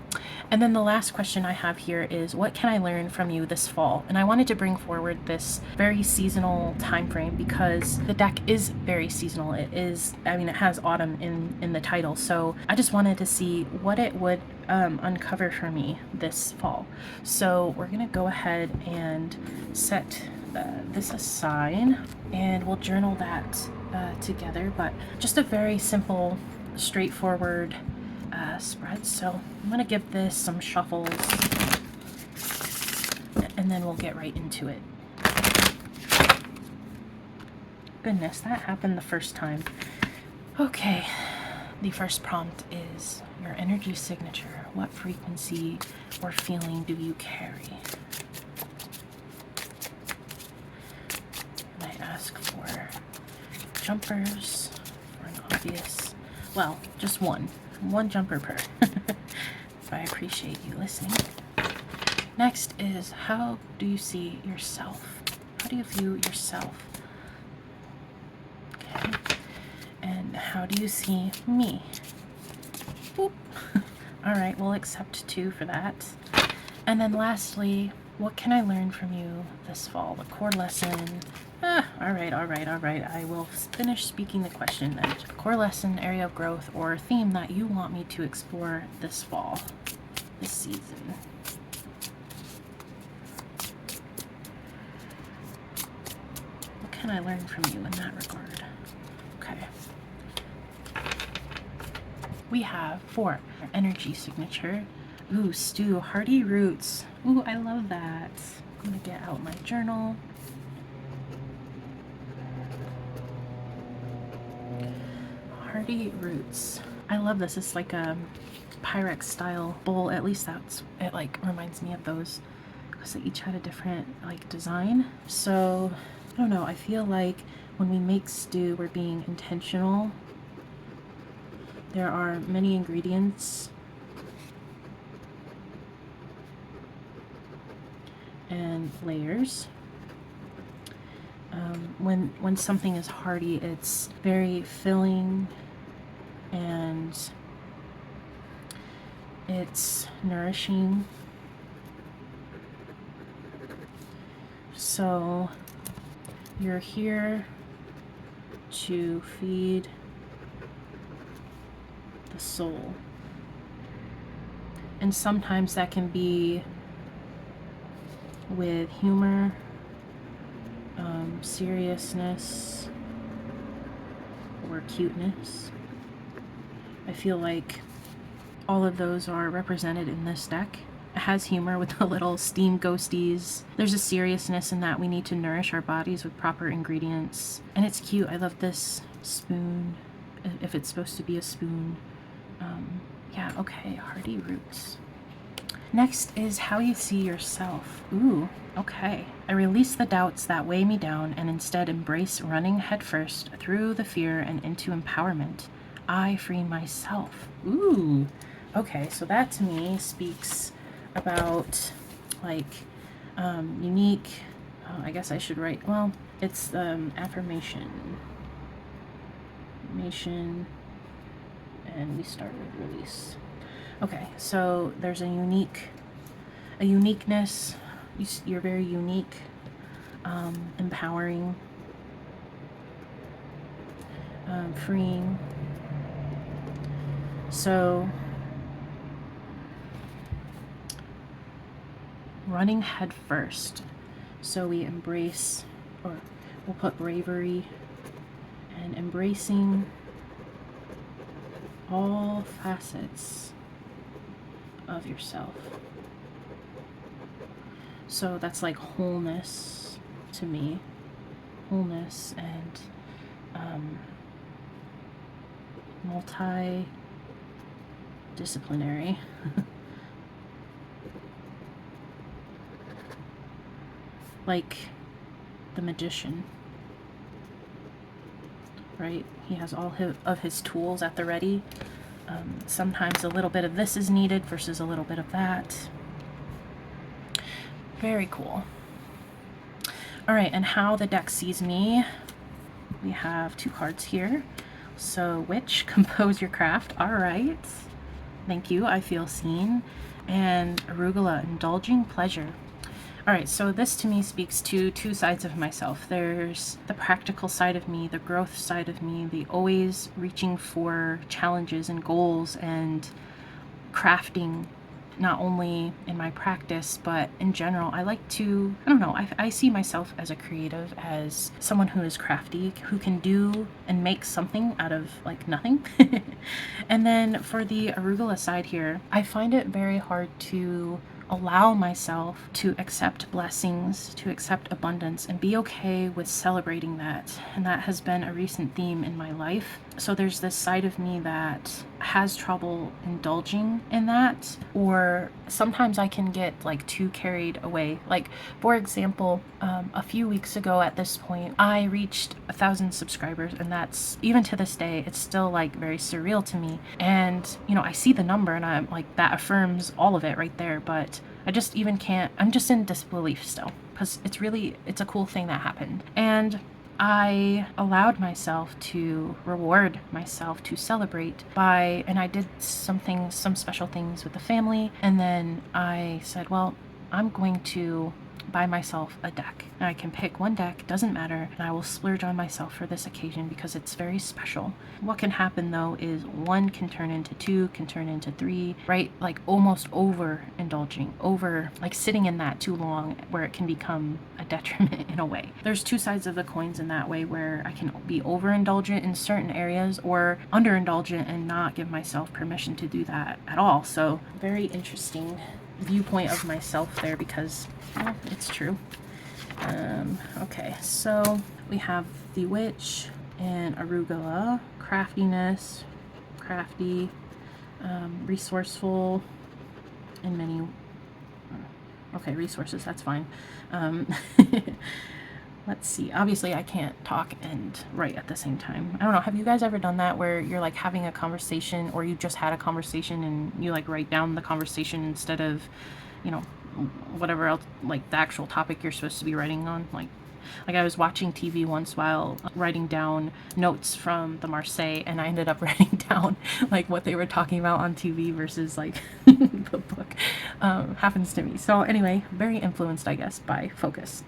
And then the last question I have here is, what can I learn from you this fall? And I wanted to bring forward this very seasonal time frame because the deck is very seasonal. It is, I mean, it has autumn in the title. So I just wanted to see what it would uncover for me this fall. So we're gonna go ahead and set this aside, and we'll journal that together, but just a very simple, straightforward spread. So I'm gonna give this some shuffles, and then we'll get right into it. Goodness, that happened the first time. Okay, the first prompt is your energy signature. What frequency or feeling do you carry? And I ask for jumpers for an obvious, well, just one jumper per. But I appreciate you listening. Next is, how do you see yourself? How do you view yourself? Okay. And how do you see me? Boop. All right, we'll accept 2 for that. And then lastly, what can I learn from you this fall? The core lesson. All right. I will finish speaking the question then. Core lesson, area of growth, or theme that you want me to explore this fall, this season. What can I learn from you in that regard? Okay. We have for our energy signature. Ooh, stew, hearty roots. Ooh, I love that. I'm gonna get out my journal. Hearty roots. I love this. It's like a Pyrex style bowl. At least that's, it like reminds me of those, because they each had a different like design. So I don't know, I feel like when we make stew, we're being intentional. There are many ingredients and layers. When something is hearty, it's very filling and it's nourishing. So you're here to feed the soul. And sometimes that can be with humor, seriousness, or cuteness. I feel like all of those are represented in this deck. It has humor with the little steam ghosties. There's a seriousness in that we need to nourish our bodies with proper ingredients. And it's cute. I love this spoon, if it's supposed to be a spoon. Yeah, okay, hearty roots. Next is how you see yourself. Ooh, okay. I release the doubts that weigh me down and instead embrace running headfirst through the fear and into empowerment. I free myself. Ooh, okay, so that to me speaks about like unique, I guess I should write, well, it's affirmation. And we start with release. Okay, so there's a uniqueness. You're very unique, empowering, freeing. So running head first. So we embrace, or we'll put bravery and embracing all facets of yourself. So that's like wholeness to me. Wholeness and multi-disciplinary. Like the magician, right? He has all of his tools at the ready. Sometimes a little bit of this is needed versus a little bit of that. Very cool. All right, and how the deck sees me. We have 2 cards here. So, Witch, compose your craft. All right. Thank you, I feel seen. And Arugula, indulging pleasure. All right, so this to me speaks to two sides of myself. There's the practical side of me, the growth side of me, the always reaching for challenges and goals and crafting, not only in my practice, but in general. I like to, I don't know, I see myself as a creative, as someone who is crafty, who can do and make something out of like nothing. And then for the arugula side here, I find it very hard to allow myself to accept blessings, to accept abundance, and be okay with celebrating that. And that has been a recent theme in my life. So there's this side of me that has trouble indulging in that, or sometimes I can get like too carried away. Like, for example, a few weeks ago at this point, I reached 1,000 subscribers, and that's, even to this day, it's still like very surreal to me. And, you know, I see the number and I'm like, that affirms all of it right there, but I just even can't, I'm just in disbelief still, because it's a cool thing that happened. And I allowed myself to reward myself, to celebrate and I did some special things with the family. And then I said, well, I'm going to buy myself a deck. And I can pick one deck, doesn't matter, and I will splurge on myself for this occasion because it's very special. What can happen though is one can turn into two, can turn into three, right? Like almost overindulging, like sitting in that too long, where it can become a detriment in a way. There's two sides of the coins in that way, where I can be overindulgent in certain areas or underindulgent and not give myself permission to do that at all. So very interesting viewpoint of myself there, because well, it's true. Okay, so we have the witch and arugula, craftiness, crafty, resourceful, and many. Okay, resources, that's fine. Let's see. Obviously, I can't talk and write at the same time. I don't know. Have you guys ever done that, where you're like having a conversation, or you just had a conversation and you like write down the conversation instead of, you know, whatever else, like the actual topic you're supposed to be writing on? Like I was watching TV once while writing down notes from the Marseille, and I ended up writing down like what they were talking about on TV versus like the book. Happens to me. So anyway, very influenced, I guess, by focus.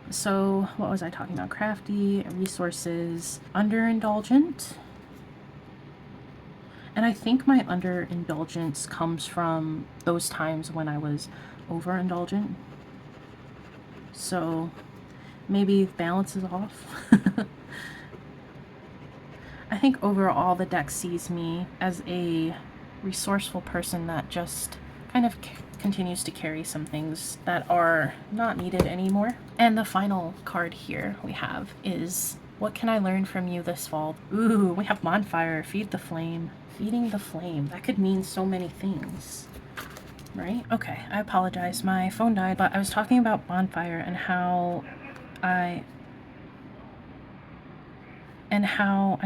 So what was I talking about? Crafty, resources, underindulgent. And I think my underindulgence comes from those times when I was overindulgent. So maybe balance is off. I think overall the deck sees me as a resourceful person that just kind of continues to carry some things that are not needed anymore. And the final card here we have is, what can I learn from you this fall? Ooh, we have bonfire, feed the flame. Feeding the flame. That could mean so many things, right? Okay, I apologize. My phone died, but I was talking about bonfire and how I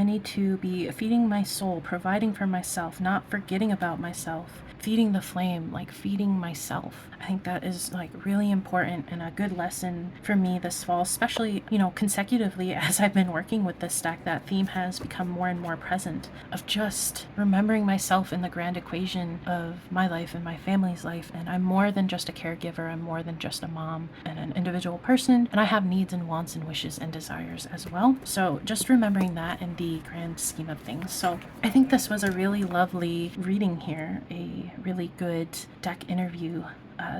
need to be feeding my soul, providing for myself, not forgetting about myself, feeding the flame, like feeding myself. I think that is like really important and a good lesson for me this fall, especially, you know, consecutively as I've been working with this deck. That theme has become more and more present, of just remembering myself in the grand equation of my life and my family's life. And I'm more than just a caregiver. I'm more than just a mom and an individual person, and I have needs and wants and wishes and desires as well. So just remembering that in the grand scheme of things. So I think this was a really lovely reading here, a really good deck interview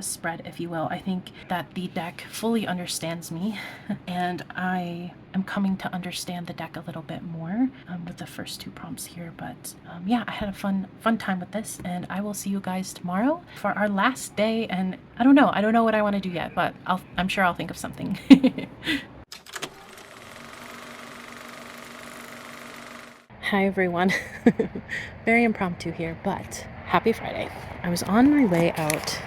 spread, if you will. I think that the deck fully understands me, and I am coming to understand the deck a little bit more with the first two prompts here. But yeah, I had a fun time with this, and I will see you guys tomorrow for our last day. And I don't know what I want to do yet, but I'm sure I'll think of something. Hi everyone. Very impromptu here, but happy Friday. I was on my way out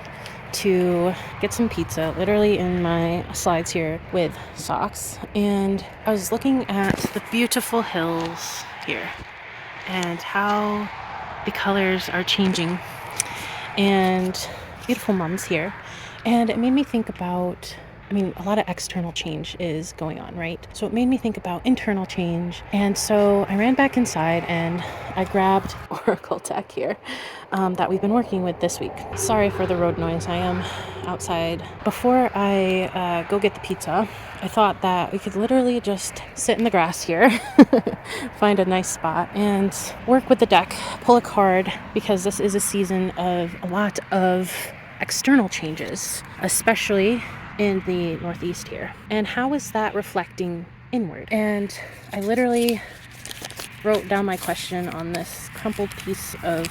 to get some pizza, literally in my slides here with socks, and I was looking at the beautiful hills here and how the colors are changing, and beautiful mums here, and it made me think about I mean, a lot of external change is going on, right? So it made me think about internal change. And so I ran back inside and I grabbed Oracle Deck here that we've been working with this week. Sorry for the road noise. I am outside. Before I go get the pizza, I thought that we could literally just sit in the grass here, find a nice spot, and work with the deck, pull a card, because this is a season of a lot of external changes, especially in the Northeast here. And how is that reflecting inward? And I literally wrote down my question on this crumpled piece of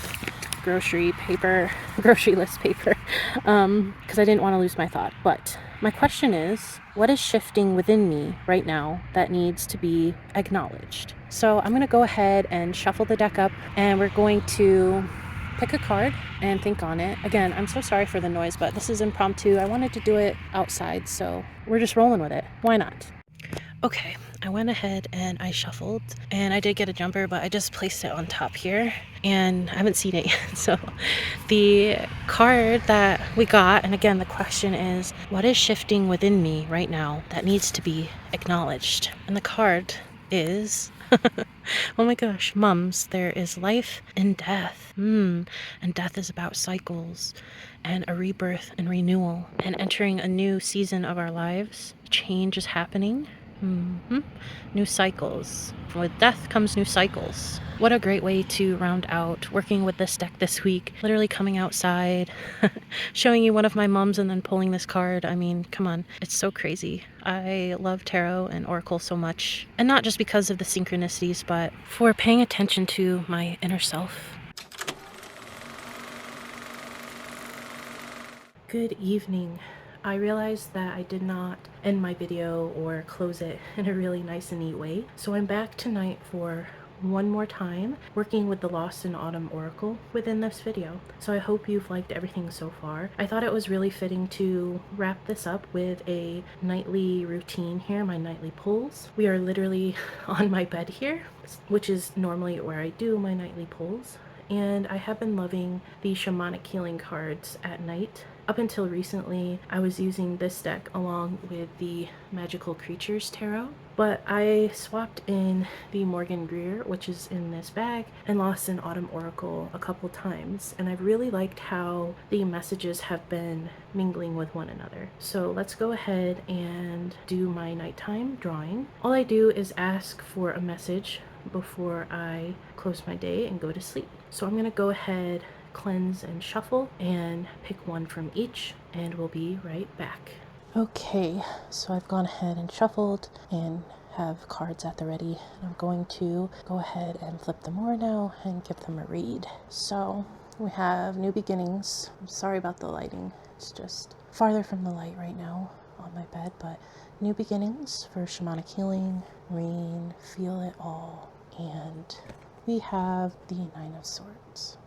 grocery list paper, because I didn't want to lose my thought. But my question is, what is shifting within me right now that needs to be acknowledged? So I'm going to go ahead and shuffle the deck up, and we're going to pick a card and think on it. Again, I'm so sorry for the noise, but this is impromptu. I wanted to do it outside, so we're just rolling with it. Why not? Okay, I went ahead and I shuffled, and I did get a jumper, but I just placed it on top here and I haven't seen it yet. So the card that we got, and again, the question is, what is shifting within me right now that needs to be acknowledged? And the card is oh my gosh, mums, there is life and death. And death is about cycles and a rebirth and renewal and entering a new season of our lives. Change is happening. New cycles. With death comes new cycles. What a great way to round out working with this deck this week. Literally coming outside, showing you one of my mums and then pulling this card. I mean, come on. It's so crazy. I love tarot and oracle so much. And not just because of the synchronicities, but for paying attention to my inner self. Good evening. I realized that I did not end my video or close it in a really nice and neat way. So I'm back tonight for one more time working with the Lost in Autumn Oracle within this video. So I hope you've liked everything so far. I thought it was really fitting to wrap this up with a nightly routine here, my nightly pulls. We are literally on my bed here, which is normally where I do my nightly pulls. And I have been loving the shamanic healing cards at night. Up until recently, I was using this deck along with the Magical Creatures Tarot, but I swapped in the Morgan Greer, which is in this bag, and Lost in Autumn Oracle a couple times, and I've really liked how the messages have been mingling with one another. So let's go ahead and do my nighttime drawing. All I do is ask for a message before I close my day and go to sleep. So I'm going to go ahead, cleanse and shuffle, and pick one from each, and we'll be right back. Okay, so I've gone ahead and shuffled and have cards at the ready. I'm going to go ahead and flip them over now and give them a read. So we have New Beginnings. I'm sorry about the lighting. It's just farther from the light right now on my bed, but New Beginnings for Shamanic Healing, Rain, Feel It All, and we have the Nine of Swords.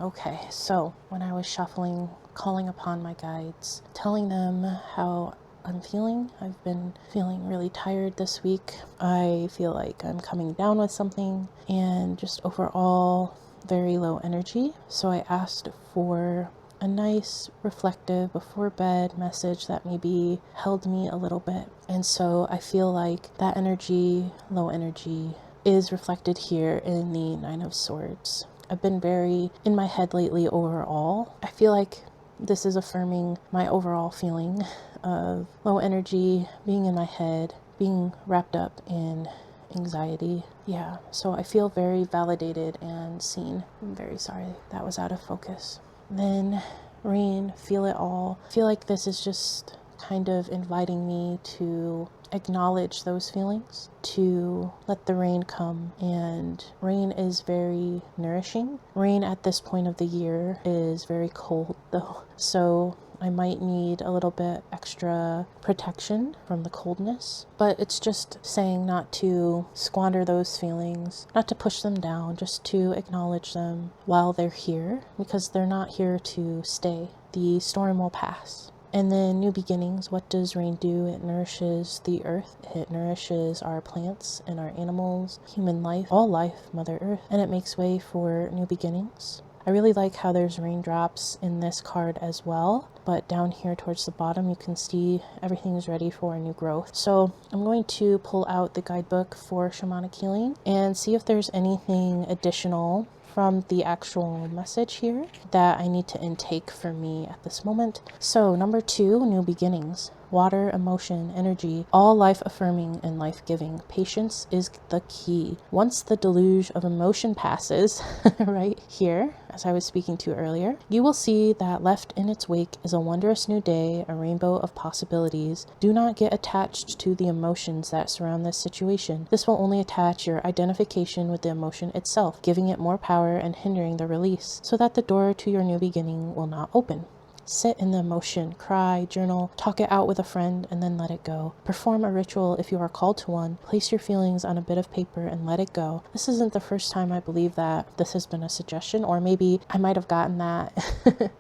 Okay, so when I was shuffling, calling upon my guides, telling them how I'm feeling. I've been feeling really tired this week. I feel like I'm coming down with something and just overall very low energy. So I asked for a nice reflective before bed message that maybe held me a little bit. And so I feel like that energy, low energy, is reflected here in the Nine of Swords. I've been very in my head lately overall. I feel like this is affirming my overall feeling of low energy, being in my head, being wrapped up in anxiety. Yeah, so I feel very validated and seen. I'm very sorry that was out of focus. Then Rain, Feel It All. I feel like this is just kind of inviting me to acknowledge those feelings, to let the rain come. And rain is very nourishing. Rain at this point of the year is very cold though, so I might need a little bit extra protection from the coldness, but it's just saying not to squander those feelings, not to push them down, just to acknowledge them while they're here, because they're not here to stay. The storm will pass. And then New Beginnings, what does rain do? It nourishes the earth. It nourishes our plants and our animals, human life, all life, Mother Earth, and it makes way for new beginnings. I really like how there's raindrops in this card as well, but down here towards the bottom you can see everything is ready for a new growth. So I'm going to pull out the guidebook for shamanic healing and see if there's anything additional from the actual message here that I need to intake for me at this moment. So number 2, new beginnings. Water, emotion, energy, all life affirming and life giving. Patience is the key. Once the deluge of emotion passes, right here, as I was speaking to earlier, you will see that left in its wake is a wondrous new day, a rainbow of possibilities. Do not get attached to the emotions that surround this situation. This will only attach your identification with the emotion itself, giving it more power and hindering the release, so that the door to your new beginning will not open. Sit in the emotion, cry, journal, talk it out with a friend, and then let it go. Perform a ritual if you are called to one. Place your feelings on a bit of paper and let it go. This isn't the first time I believe that this has been a suggestion, or maybe I might have gotten that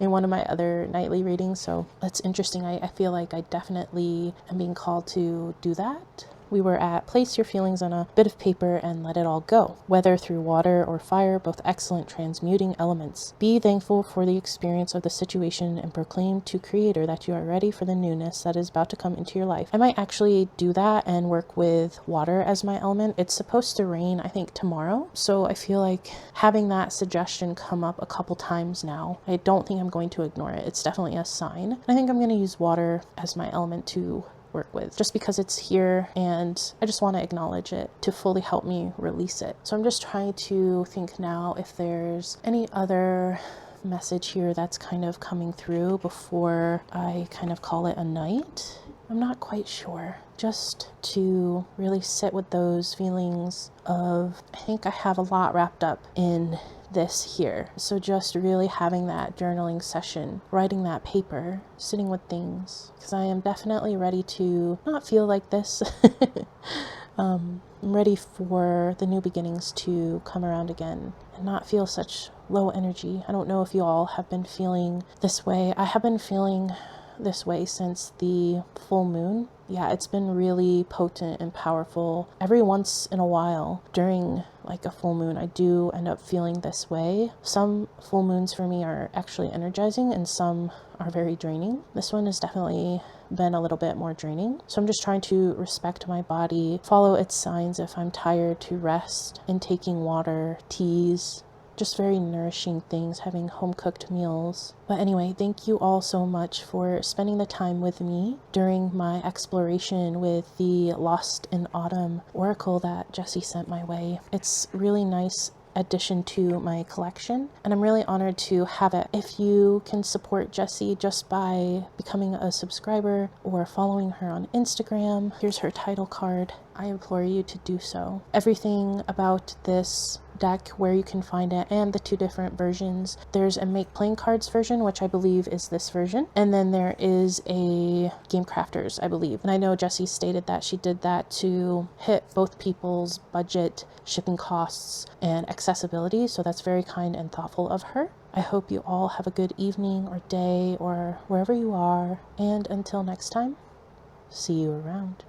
in one of my other nightly readings, so that's interesting. I feel like I definitely am being called to do that. We were at place your feelings on a bit of paper and let it all go. Whether through water or fire, both excellent transmuting elements. Be thankful for the experience of the situation and proclaim to Creator that you are ready for the newness that is about to come into your life. I might actually do that and work with water as my element. It's supposed to rain, I think, tomorrow. So I feel like having that suggestion come up a couple times now, I don't think I'm going to ignore it. It's definitely a sign. I think I'm going to use water as my element to work with, just because it's here and I just want to acknowledge it to fully help me release it. So I'm just trying to think now if there's any other message here that's kind of coming through before I kind of call it a night. I'm not quite sure. Just to really sit with those feelings of, I think I have a lot wrapped up in this here. So just really having that journaling session, writing that paper, sitting with things, because I am definitely ready to not feel like this. I'm ready for the new beginnings to come around again and not feel such low energy. I don't know if you all have been feeling this way. I have been feeling this way since the full moon. Yeah, it's been really potent and powerful. Every once in a while during like a full moon, I do end up feeling this way. Some full moons for me are actually energizing and some are very draining. This one has definitely been a little bit more draining. So I'm just trying to respect my body, follow its signs. If I'm tired, to rest, and taking water, teas, just very nourishing things, having home-cooked meals. But anyway, thank you all so much for spending the time with me during my exploration with the Lost in Autumn oracle that Jessie sent my way. It's really nice addition to my collection, and I'm really honored to have it. If you can support Jessie just by becoming a subscriber or following her on Instagram, here's her title card. I implore you to do so. Everything about this deck, where you can find it, and the two different versions. There's a make playing cards version, which I believe is this version, and then there is a game crafters, I believe. And I know Jessie stated that she did that to hit both people's budget, shipping costs, and accessibility, so that's very kind and thoughtful of her. I hope you all have a good evening or day or wherever you are, and until next time, see you around.